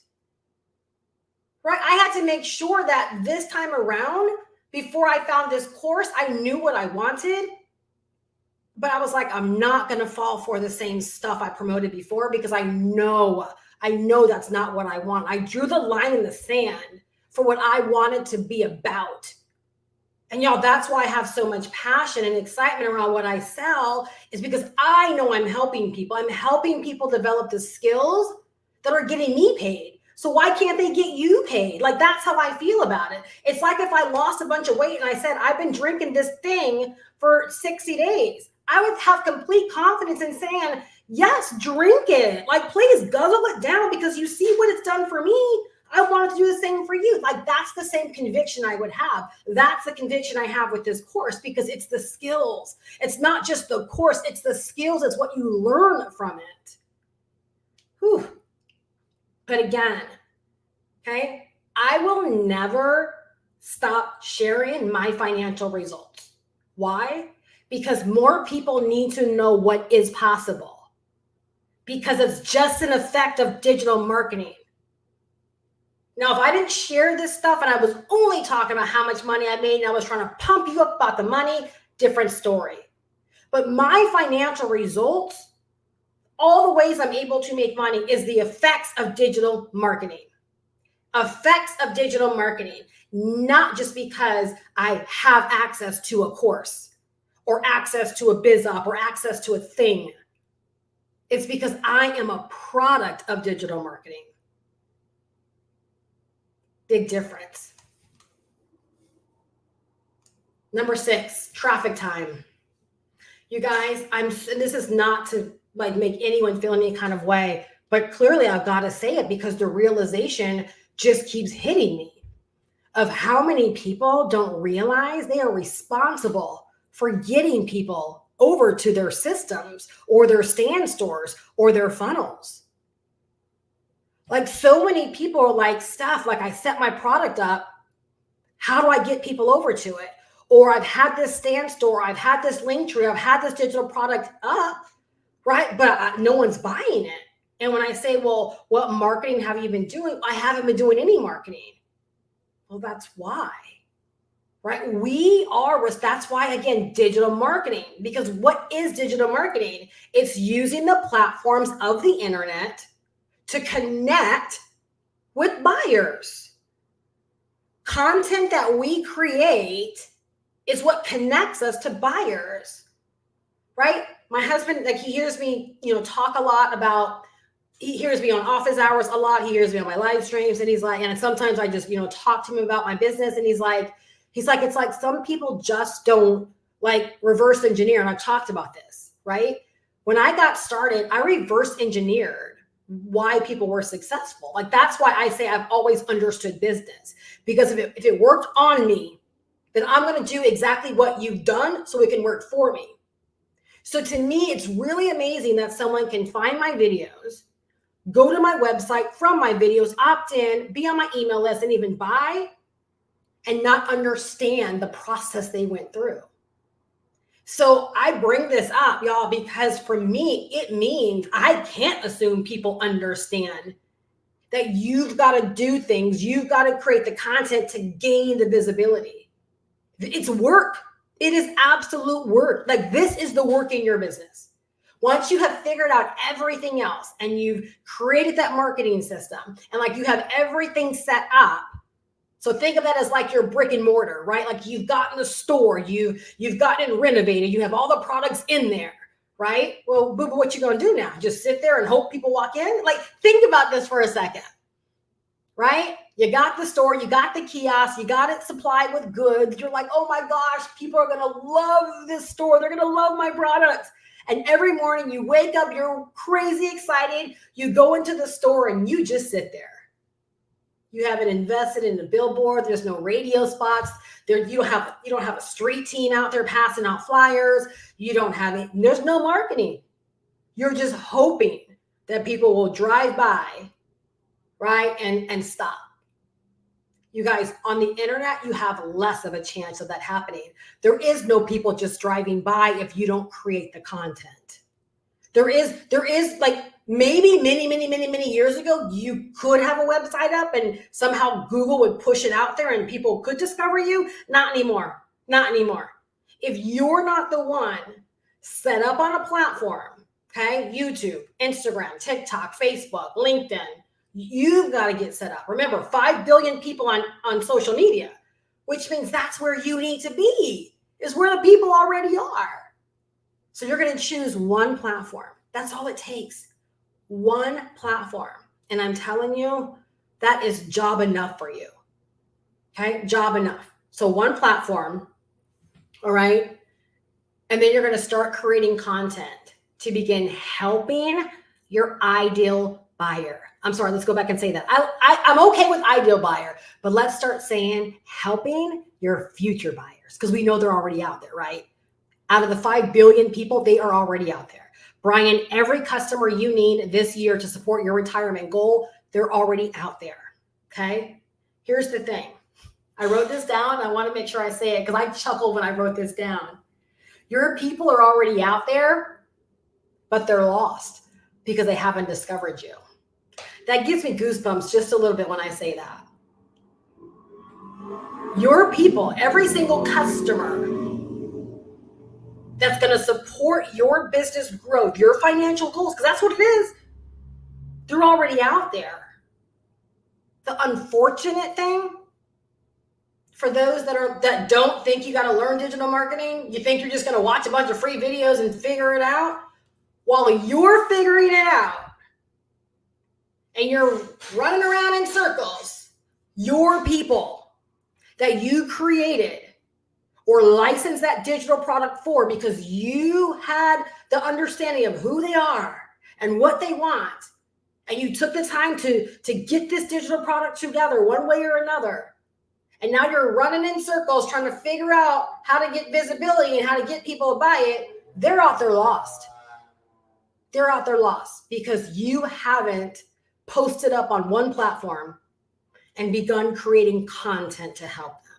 Right? I had to make sure that this time around, before I found this course, I knew what I wanted. But I was like, I'm not going to fall for the same stuff I promoted before because I know that's not what I want. I drew the line in the sand for what I wanted to be about. And y'all, that's why I have so much passion and excitement around what I sell, is because I know I'm helping people. I'm helping people develop the skills that are getting me paid. So why can't they get you paid? Like, that's how I feel about it. It's like if I lost a bunch of weight and I said, I've been drinking this thing for 60 days. I would have complete confidence in saying, yes, drink it. Like, please guzzle it down because you see what it's done for me. I wanted to do the same for you. Like, that's the same conviction I would have. That's the conviction I have with this course, because it's the skills. It's not just the course, it's the skills. It's what you learn from it. Whew. But again, okay, I will never stop sharing my financial results. Why? Because more people need to know what is possible, because it's just an effect of digital marketing. Now, if I didn't share this stuff and I was only talking about how much money I made and I was trying to pump you up about the money, different story. But my financial results, all the ways I'm able to make money, is the effects of digital marketing. Effects of digital marketing, not just because I have access to a course or access to a biz op or access to a thing. It's because I am a product of digital marketing. Big difference. Number 6, traffic time. You guys, and this is not to like make anyone feel any kind of way, but clearly I've got to say it because the realization just keeps hitting me of how many people don't realize they are responsible for getting people over to their systems or their stand stores or their funnels. Like, so many people are like, Steph, like, I set my product up. How do I get people over to it? Or I've had this stand store, I've had this link tree, I've had this digital product up, right? But no one's buying it. And when I say, well, what marketing have you been doing? I haven't been doing any marketing. Well, that's why, right? That's why, again, digital marketing, because what is digital marketing? It's using the platforms of the internet to connect with buyers. Content that we create is what connects us to buyers, right? My husband, like, he hears me, talk a lot about, he hears me on office hours a lot. He hears me on my live streams, and he's like, and sometimes I just, talk to him about my business, and he's like, it's like some people just don't like reverse engineer. And I've talked about this, right? When I got started, I reverse engineered why people were successful. Like, that's why I say I've always understood business, because if it worked on me, then I'm going to do exactly what you've done so it can work for me. So to me, it's really amazing that someone can find my videos, go to my website from my videos, opt in, be on my email list, and even buy, and not understand the process they went through. So I bring this up, y'all, because for me, it means I can't assume people understand that you've got to do things. You've got to create the content to gain the visibility. It's work. It is absolute work. Like, this is the work in your business. Once you have figured out everything else and you've created that marketing system and like you have everything set up. So think of that as like your brick and mortar, right? Like, you've gotten the store, you've gotten it renovated, you have all the products in there, right? Well, but what you gonna do now? Just sit there and hope people walk in? Like, think about this for a second, right? You got the store, you got the kiosk, you got it supplied with goods. You're like, oh my gosh, people are gonna love this store. They're gonna love my products. And every morning you wake up, you're crazy excited. You go into the store and you just sit there. You haven't invested in a billboard. There's no radio spots. There, you don't have a street team out there passing out flyers. You don't have it. There's no marketing. You're just hoping that people will drive by, right, and stop. You guys, on the internet, you have less of a chance of that happening. There is no people just driving by if you don't create the content. There is like, maybe many years ago, you could have a website up and somehow Google would push it out there and people could discover you. Not anymore. Not anymore. If you're not the one set up on a platform, okay, YouTube, Instagram, TikTok, Facebook, LinkedIn, you've got to get set up. Remember, 5 billion people on social media. which means that's where you need to be, is where the people already are. So you're going to choose one platform. That's all it takes. One platform. And I'm telling you, that is job enough for you. Okay? Job enough. So one platform, all right? And then you're going to start creating content to begin helping your ideal buyer. I'm sorry, let's go back and say that. I'm okay with ideal buyer, but let's start saying helping your future buyers, because we know they're already out there, right? Out of the 5 billion people, they are already out there. Brian, every customer you need this year to support your retirement goal, they're already out there, okay? Here's the thing. I wrote this down. I want to make sure I say it because I chuckled when I wrote this down. Your people are already out there, but they're lost because they haven't discovered you. That gives me goosebumps just a little bit when I say that. Your people, every single customer that's going to support your business growth, your financial goals, because that's what it is, they're already out there. The unfortunate thing for those that don't think you got to learn digital marketing, you think you're just going to watch a bunch of free videos and figure it out. While you're figuring it out and you're running around in circles, your people that you created or licensed that digital product for because you had the understanding of who they are and what they want, and you took the time to get this digital product together one way or another, and now you're running in circles trying to figure out how to get visibility and how to get people to buy it, they're out there lost. They're out there lost because you haven't posted up on one platform and begun creating content to help them.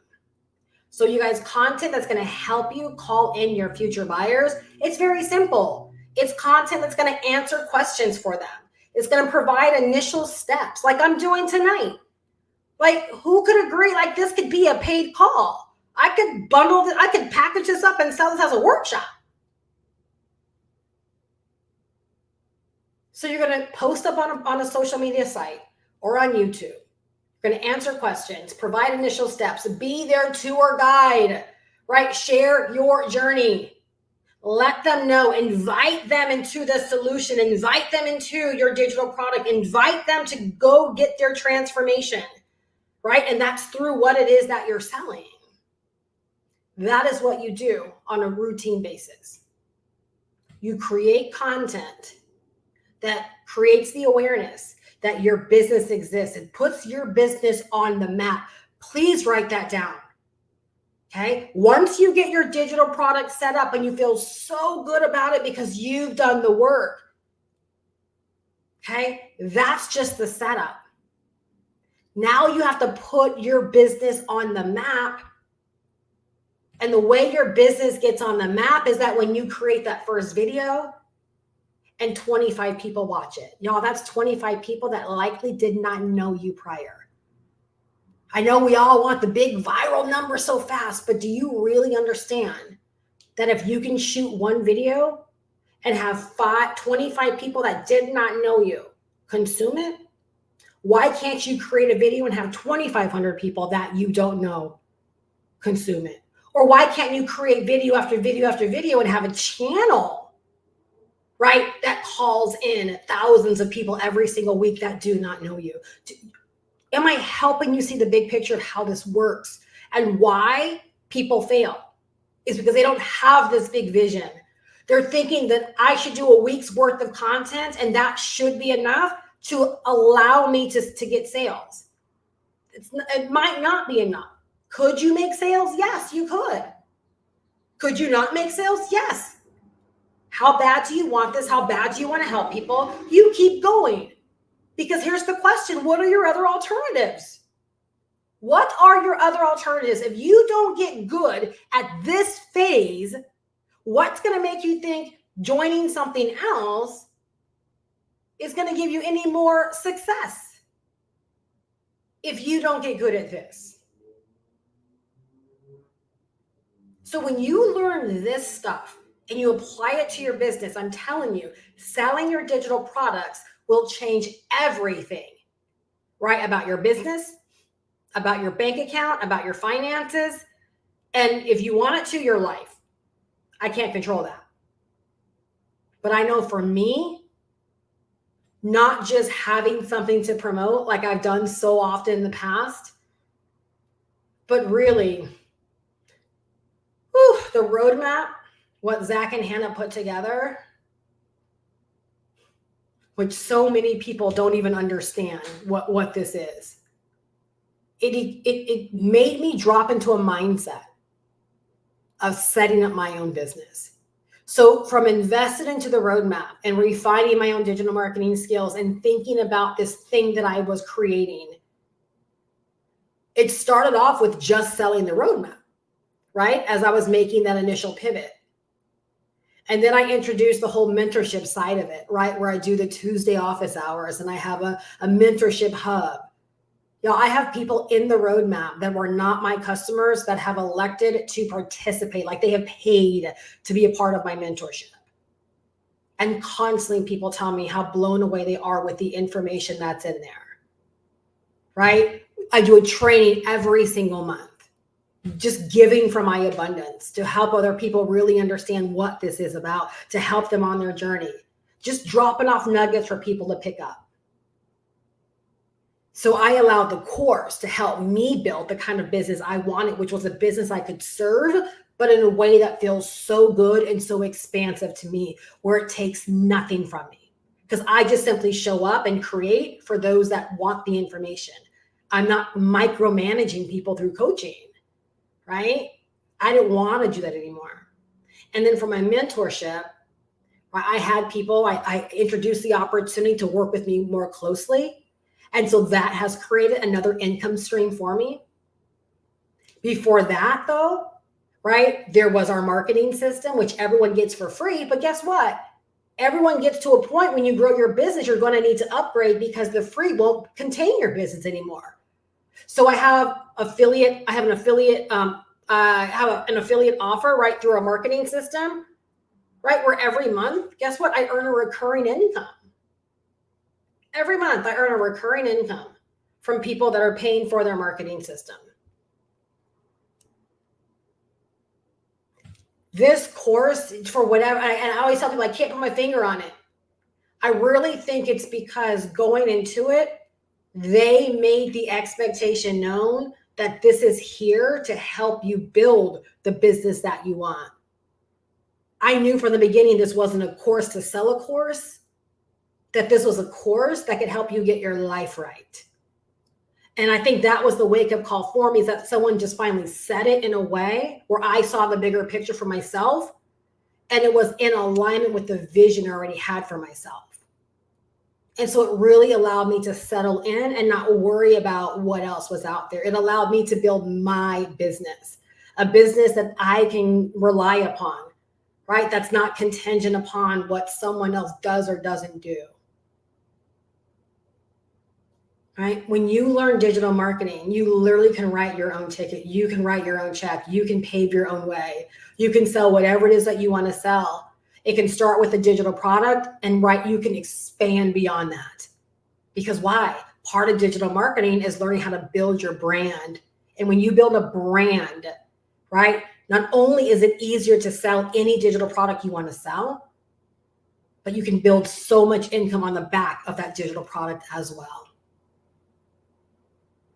So you guys, content that's going to help you call in your future buyers, it's very simple. It's content that's going to answer questions for them. It's going to provide initial steps like I'm doing tonight. Like, who could agree? Like, this could be a paid call. I could bundle this, I could package this up and sell this as a workshop. So you're going to post up on a social media site or on YouTube. You're going to answer questions, provide initial steps, be their tour guide, right? Share your journey. Let them know, invite them into the solution, invite them into your digital product, invite them to go get their transformation, right? And that's through what it is that you're selling. That is what you do on a routine basis. You create content that creates the awareness that your business exists. It puts your business on the map. Please write that down. Okay. Once you get your digital product set up and you feel so good about it because you've done the work. Okay. That's just the setup. Now you have to put your business on the map. And the way your business gets on the map is that when you create that first video and 25 people watch it. Y'all, that's 25 people that likely did not know you prior. I know we all want the big viral number so fast, but do you really understand that if you can shoot one video and have 25 people that did not know you consume it, why can't you create a video and have 2,500 people that you don't know consume it? Or why can't you create video after video after video and have a channel, right, that calls in thousands of people every single week that do not know you? Am I helping you see the big picture of how this works and why people fail? Is because they don't have this big vision. They're thinking that I should do a week's worth of content and that should be enough to allow me to get sales. It might not be enough. Could you make sales? Yes, you could. Could you not make sales? Yes. How bad do you want this? How bad do you want to help people? You keep going. Because here's the question, what are your other alternatives? What are your other alternatives? If you don't get good at this phase, what's going to make you think joining something else is going to give you any more success if you don't get good at this? So when you learn this stuff and you apply it to your business, I'm telling you, selling your digital products will change everything, right? About your business, about your bank account, about your finances, and if you want it to, your life. I can't control that. But I know for me, not just having something to promote like I've done so often in the past, but really, the roadmap, what Zach and Hannah put together, which so many people don't even understand what this is. It made me drop into a mindset of setting up my own business. So from invested into the roadmap and refining my own digital marketing skills and thinking about this thing that I was creating, it started off with just selling the roadmap, right? As I was making that initial pivot. And then I introduced the whole mentorship side of it, right? Where I do the Tuesday office hours and I have a mentorship hub. I have people in the roadmap that were not my customers that have elected to participate, like they have paid to be a part of my mentorship. And constantly people tell me how blown away they are with the information that's in there, right? I do a training every single month, just giving from my abundance to help other people really understand what this is about, to help them on their journey, just dropping off nuggets for people to pick up. So I allowed the course to help me build the kind of business I wanted, which was a business I could serve, but in a way that feels so good and so expansive to me, where it takes nothing from me. Because I just simply show up and create for those that want the information. I'm not micromanaging people through coaching, right? I didn't want to do that anymore. And then for my mentorship, I had people, I introduced the opportunity to work with me more closely. And so that has created another income stream for me. Before that though, right, there was our marketing system, which everyone gets for free. But guess what? Everyone gets to a point when you grow your business, you're going to need to upgrade because the free won't contain your business anymore. So I have an affiliate offer right through our marketing system, right? Where every month, guess what? I earn a recurring income. Every month I earn a recurring income from people that are paying for their marketing system. This course, for whatever, and I always tell people I can't put my finger on it. I really think it's because going into it, they made the expectation known that this is here to help you build the business that you want. I knew from the beginning this wasn't a course to sell a course, that this was a course that could help you get your life right. And I think that was the wake-up call for me, is that someone just finally said it in a way where I saw the bigger picture for myself, and it was in alignment with the vision I already had for myself. And so it really allowed me to settle in and not worry about what else was out there. It allowed me to build my business, a business that I can rely upon, right? That's not contingent upon what someone else does or doesn't do. Right? When you learn digital marketing, you literally can write your own ticket. You can write your own check. You can pave your own way. You can sell whatever it is that you want to sell. It can start with a digital product, and you can expand beyond that. Because why? Part of digital marketing is learning how to build your brand. And when you build a brand, right, not only is it easier to sell any digital product you want to sell, but you can build so much income on the back of that digital product as well.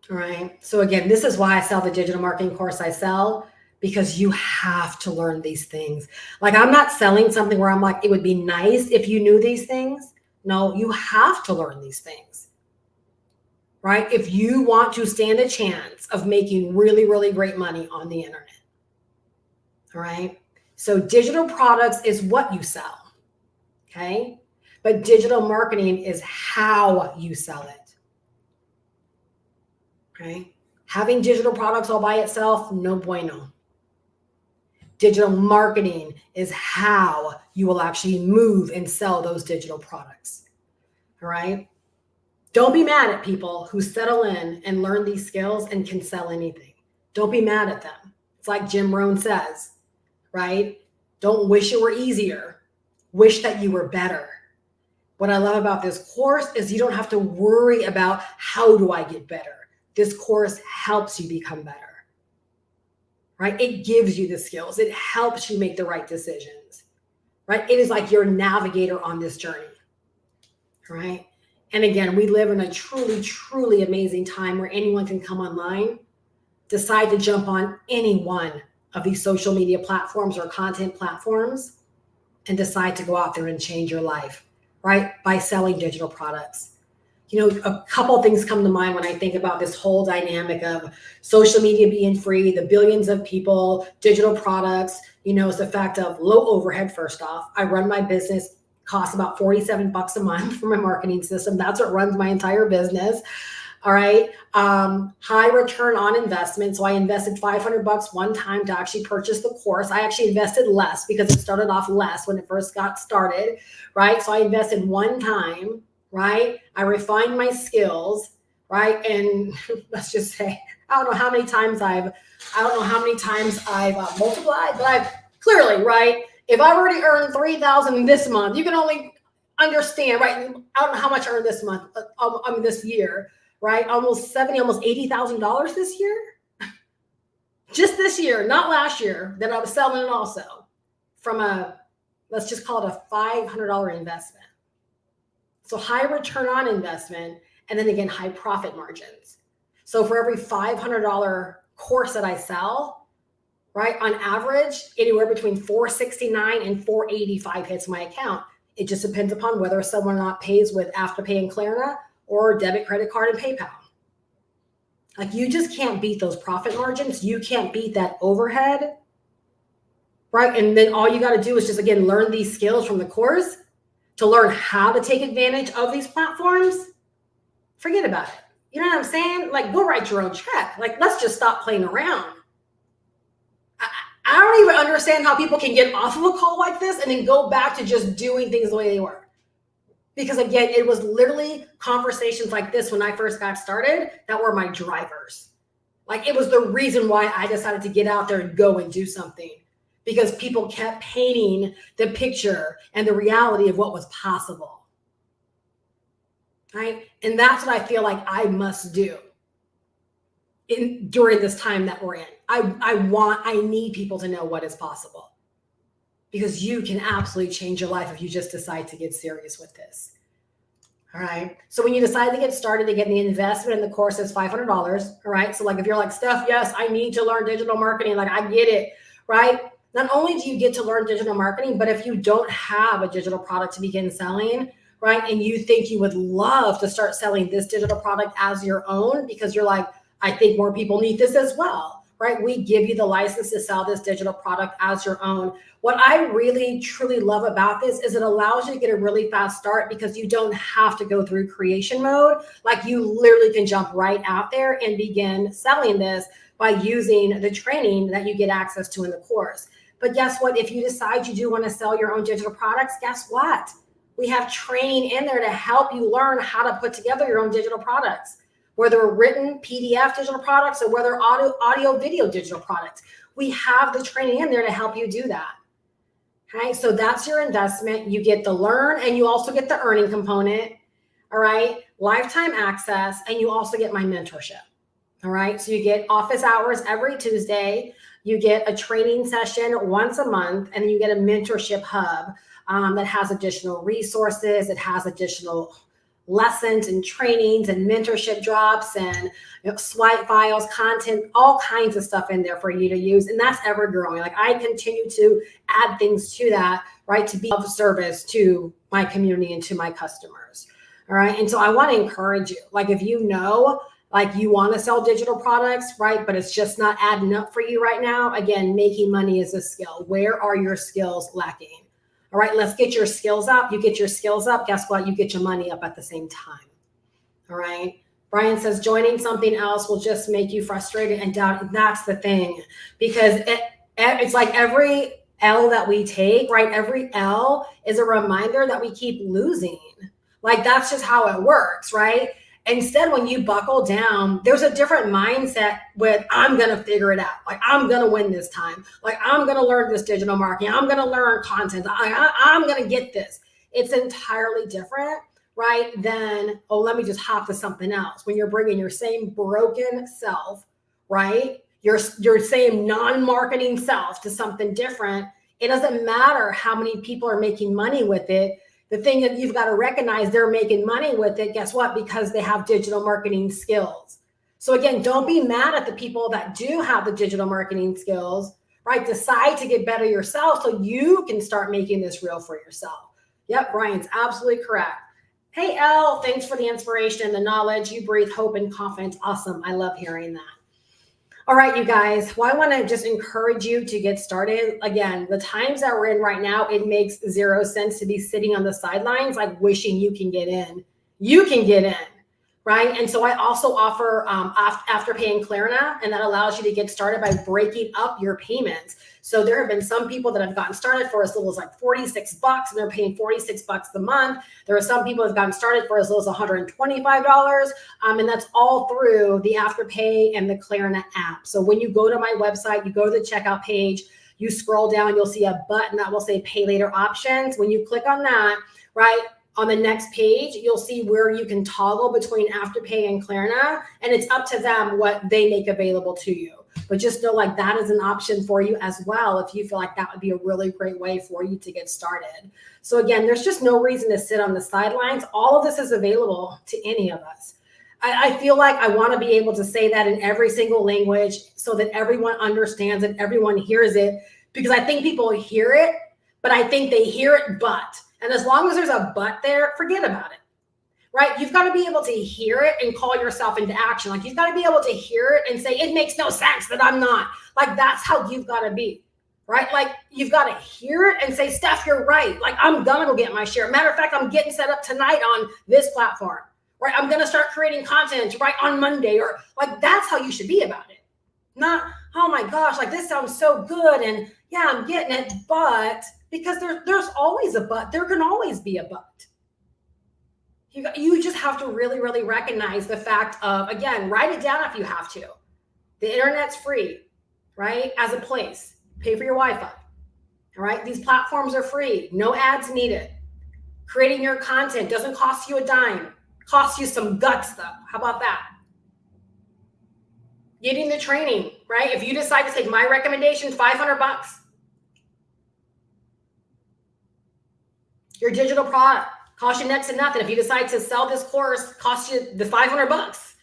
All right. So again, this is why I sell the digital marketing course I sell, because you have to learn these things. Like, I'm not selling something where I'm like, it would be nice if you knew these things. No, you have to learn these things, right? If you want to stand a chance of making really, really great money on the internet. All right. So digital products is what you sell. Okay. But digital marketing is how you sell it. Okay. Having digital products all by itself, no bueno. Digital marketing is how you will actually move and sell those digital products. All right. Don't be mad at people who settle in and learn these skills and can sell anything. Don't be mad at them. It's like Jim Rohn says, right? Don't wish it were easier. Wish that you were better. What I love about this course is you don't have to worry about, how do I get better? This course helps you become better, right? It gives you the skills. It helps you make the right decisions, right? It is like your navigator on this journey, right? And again, we live in a truly, truly amazing time where anyone can come online, decide to jump on any one of these social media platforms or content platforms, and decide to go out there and change your life, right? By selling digital products. You know, a couple of things come to mind when I think about this whole dynamic of social media being free, the billions of people, digital products. You know, it's the fact of low overhead. First off, I run my business, costs about $47 a month for my marketing system. That's what runs my entire business. All right. High return on investment. So I invested $500 one time to actually purchase the course. I actually invested less because it started off less when it first got started. Right. So I invested one time. Right. I refined my skills. Right. And let's just say, I don't know how many times I've multiplied, but I've clearly, right. If I've already earned $3,000 this month, you can only understand, right. I don't know how much I earned this month. This year. Right? Almost $80,000 this year. Just this year, not last year, that I was selling it also from let's just call it a $500 investment. So high return on investment, and then again, high profit margins. So for every $500 course that I sell, right, on average, anywhere between $469 and $485 hits my account. It just depends upon whether someone or not pays with Afterpay and Klarna, or debit, credit card, and PayPal. Like, you just can't beat those profit margins. You can't beat that overhead, right? And then all you got to do is just, again, learn these skills from the course to learn how to take advantage of these platforms. Forget about it. You know what I'm saying? Like, go write your own check. Like, let's just stop playing around. I don't even understand how people can get off of a call like this and then go back to just doing things the way they were. Because again, it was literally conversations like this when I first got started that were my drivers. Like, it was the reason why I decided to get out there and go and do something, because people kept painting the picture and the reality of what was possible. Right? And that's what I feel like I must do during this time that we're in. I need people to know what is possible. Because you can absolutely change your life if you just decide to get serious with this. All right. So when you decide to get started, again, the investment in the course is $500. All right. So like, if you're like, Steph, yes, I need to learn digital marketing. Like, I get it. Right. Not only do you get to learn digital marketing, but if you don't have a digital product to begin selling, right, and you think you would love to start selling this digital product as your own, because you're like, I think more people need this as well. Right? We give you the license to sell this digital product as your own. What I really, truly love about this is it allows you to get a really fast start, because you don't have to go through creation mode. Like, you literally can jump right out there and begin selling this by using the training that you get access to in the course. But guess what? If you decide you do want to sell your own digital products, guess what? We have training in there to help you learn how to put together your own digital products, whether written PDF digital products or whether audio video digital products. We have the training in there to help you do that. Okay, so that's your investment. You get the learn, and you also get the earning component. All right, lifetime access, and you also get my mentorship. All right, so you get office hours every Tuesday. You get a training session once a month, and then you get a mentorship hub that has additional resources. It has additional lessons and trainings and mentorship drops and swipe files, content, all kinds of stuff in there for you to use. And that's ever growing. Like, I continue to add things to that, right, to be of service to my community and to my customers. All right. And so I want to encourage you, like, if you know, like, you want to sell digital products, right, but it's just not adding up for you right now. Again, making money is a skill. Where are your skills lacking? All right, let's get your skills up. You get your skills up. Guess what? You get your money up at the same time. All right. Brian says joining something else will just make you frustrated and doubt. That's the thing, because it's like every L that we take, right? Every L is a reminder that we keep losing. Like, that's just how it works, right? Instead, when you buckle down, there's a different mindset with, I'm going to figure it out. Like, I'm going to win this time. Like, I'm going to learn this digital marketing. I'm going to learn content. I'm going to get this. It's entirely different, right, then, oh, let me just hop to something else. When you're bringing your same broken self, right, your same non-marketing self to something different, it doesn't matter how many people are making money with it. The thing that you've got to recognize, they're making money with it. Guess what? Because they have digital marketing skills. So again, don't be mad at the people that do have the digital marketing skills, right? Decide to get better yourself so you can start making this real for yourself. Yep, Brian's absolutely correct. Hey, Elle, thanks for the inspiration and the knowledge. You breathe hope and confidence. Awesome. I love hearing that. All right, you guys. Well, I want to just encourage you to get started. Again, the times that we're in right now, it makes zero sense to be sitting on the sidelines, like wishing you can get in. You can get in, right? And so I also offer Afterpay and Klarna, and that allows you to get started by breaking up your payments. So there have been some people that have gotten started for as little as like $46, and they're paying $46 a month. There are some people that have gotten started for as little as $125, and that's all through the Afterpay and the Klarna app. So when you go to my website, you go to the checkout page, you scroll down, you'll see a button that will say Pay Later Options. When you click on that, right, on the next page, you'll see where you can toggle between Afterpay and Klarna, and it's up to them what they make available to you. But just know like that is an option for you as well if you feel like that would be a really great way for you to get started. So again, there's just no reason to sit on the sidelines. All of this is available to any of us. I feel like I want to be able to say that in every single language so that everyone understands and everyone hears it, because I think people hear it, but I think they hear it but. And as long as there's a but there, forget about it, right? You've got to be able to hear it and call yourself into action. Like you've got to be able to hear it and say, it makes no sense that I'm not. Like that's how you've got to be, right? Like you've got to hear it and say, Steph, you're right. Like I'm going to go get my share. Matter of fact, I'm getting set up tonight on this platform, right? I'm going to start creating content right on Monday, or like that's how you should be about it. Not, oh my gosh, like this sounds so good. And yeah, I'm getting it, but because there's always a but. There can always be a but. You just have to really, really recognize the fact of, again, write it down if you have to. The internet's free, right? As a place, pay for your Wi-Fi, all right? These platforms are free, no ads needed. Creating your content doesn't cost you a dime, costs you some guts though. How about that? Getting the training, right? If you decide to take my recommendation, $500. Your digital product costs you next to nothing. If you decide to sell this course, costs you the $500.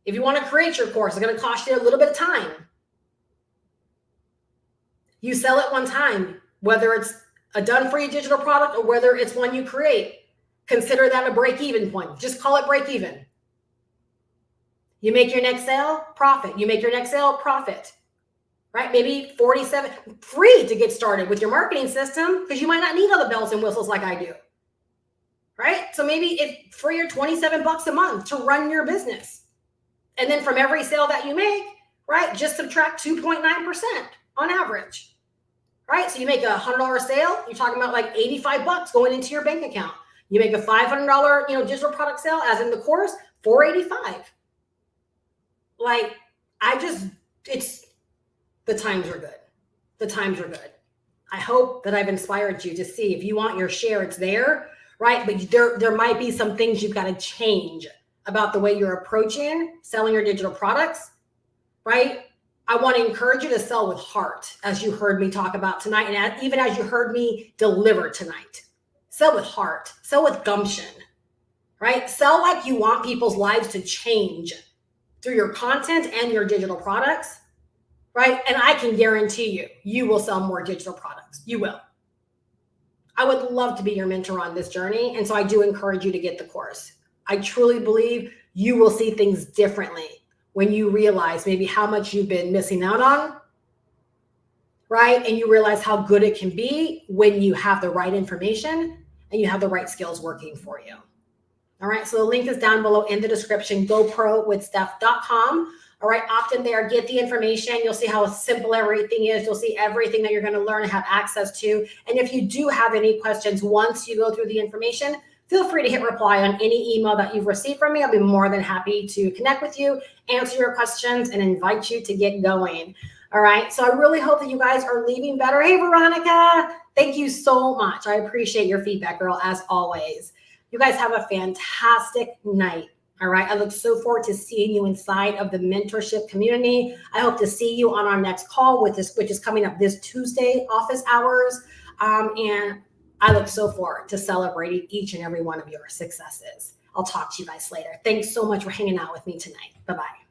If you want to create your course, it's going to cost you a little bit of time. You sell it one time, whether it's a done for you digital product or whether it's one you create, consider that a break-even point. Just call it break-even. You make your next sale, profit. You make your next sale, profit. Right? Maybe 47, free to get started with your marketing system because you might not need all the bells and whistles like I do. Right? So maybe it's free or $27 a month to run your business. And then from every sale that you make, right, just subtract 2.9% on average. Right? So you make a $100 sale, you're talking about like $85 going into your bank account. You make a $500, digital product sale, as in the course, $485. Like, the times are good. The times are good. I hope that I've inspired you to see if you want your share, it's there, right? But there might be some things you've got to change about the way you're approaching selling your digital products, right? I want to encourage you to sell with heart, as you heard me talk about tonight, and even as you heard me deliver tonight. Sell with heart, sell with gumption, right? Sell like you want people's lives to change through your content and your digital products. Right? And I can guarantee you will sell more digital products. You will. I would love to be your mentor on this journey. And so I do encourage you to get the course. I truly believe you will see things differently when you realize maybe how much you've been missing out on, right? And you realize how good it can be when you have the right information and you have the right skills working for you. All right. So the link is down below in the description, goprowithsteph.com. All right, opt in there, get the information. You'll see how simple everything is. You'll see everything that you're going to learn and have access to. And if you do have any questions once you go through the information, feel free to hit reply on any email that you've received from me. I'll be more than happy to connect with you, answer your questions, and invite you to get going. All right, so I really hope that you guys are leaving better. Hey, Veronica, thank you so much. I appreciate your feedback, girl, as always. You guys have a fantastic night. All right. I look so forward to seeing you inside of the mentorship community. I hope to see you on our next call which is coming up this Tuesday, office hours. And I look so forward to celebrating each and every one of your successes. I'll talk to you guys later. Thanks so much for hanging out with me tonight. Bye-bye.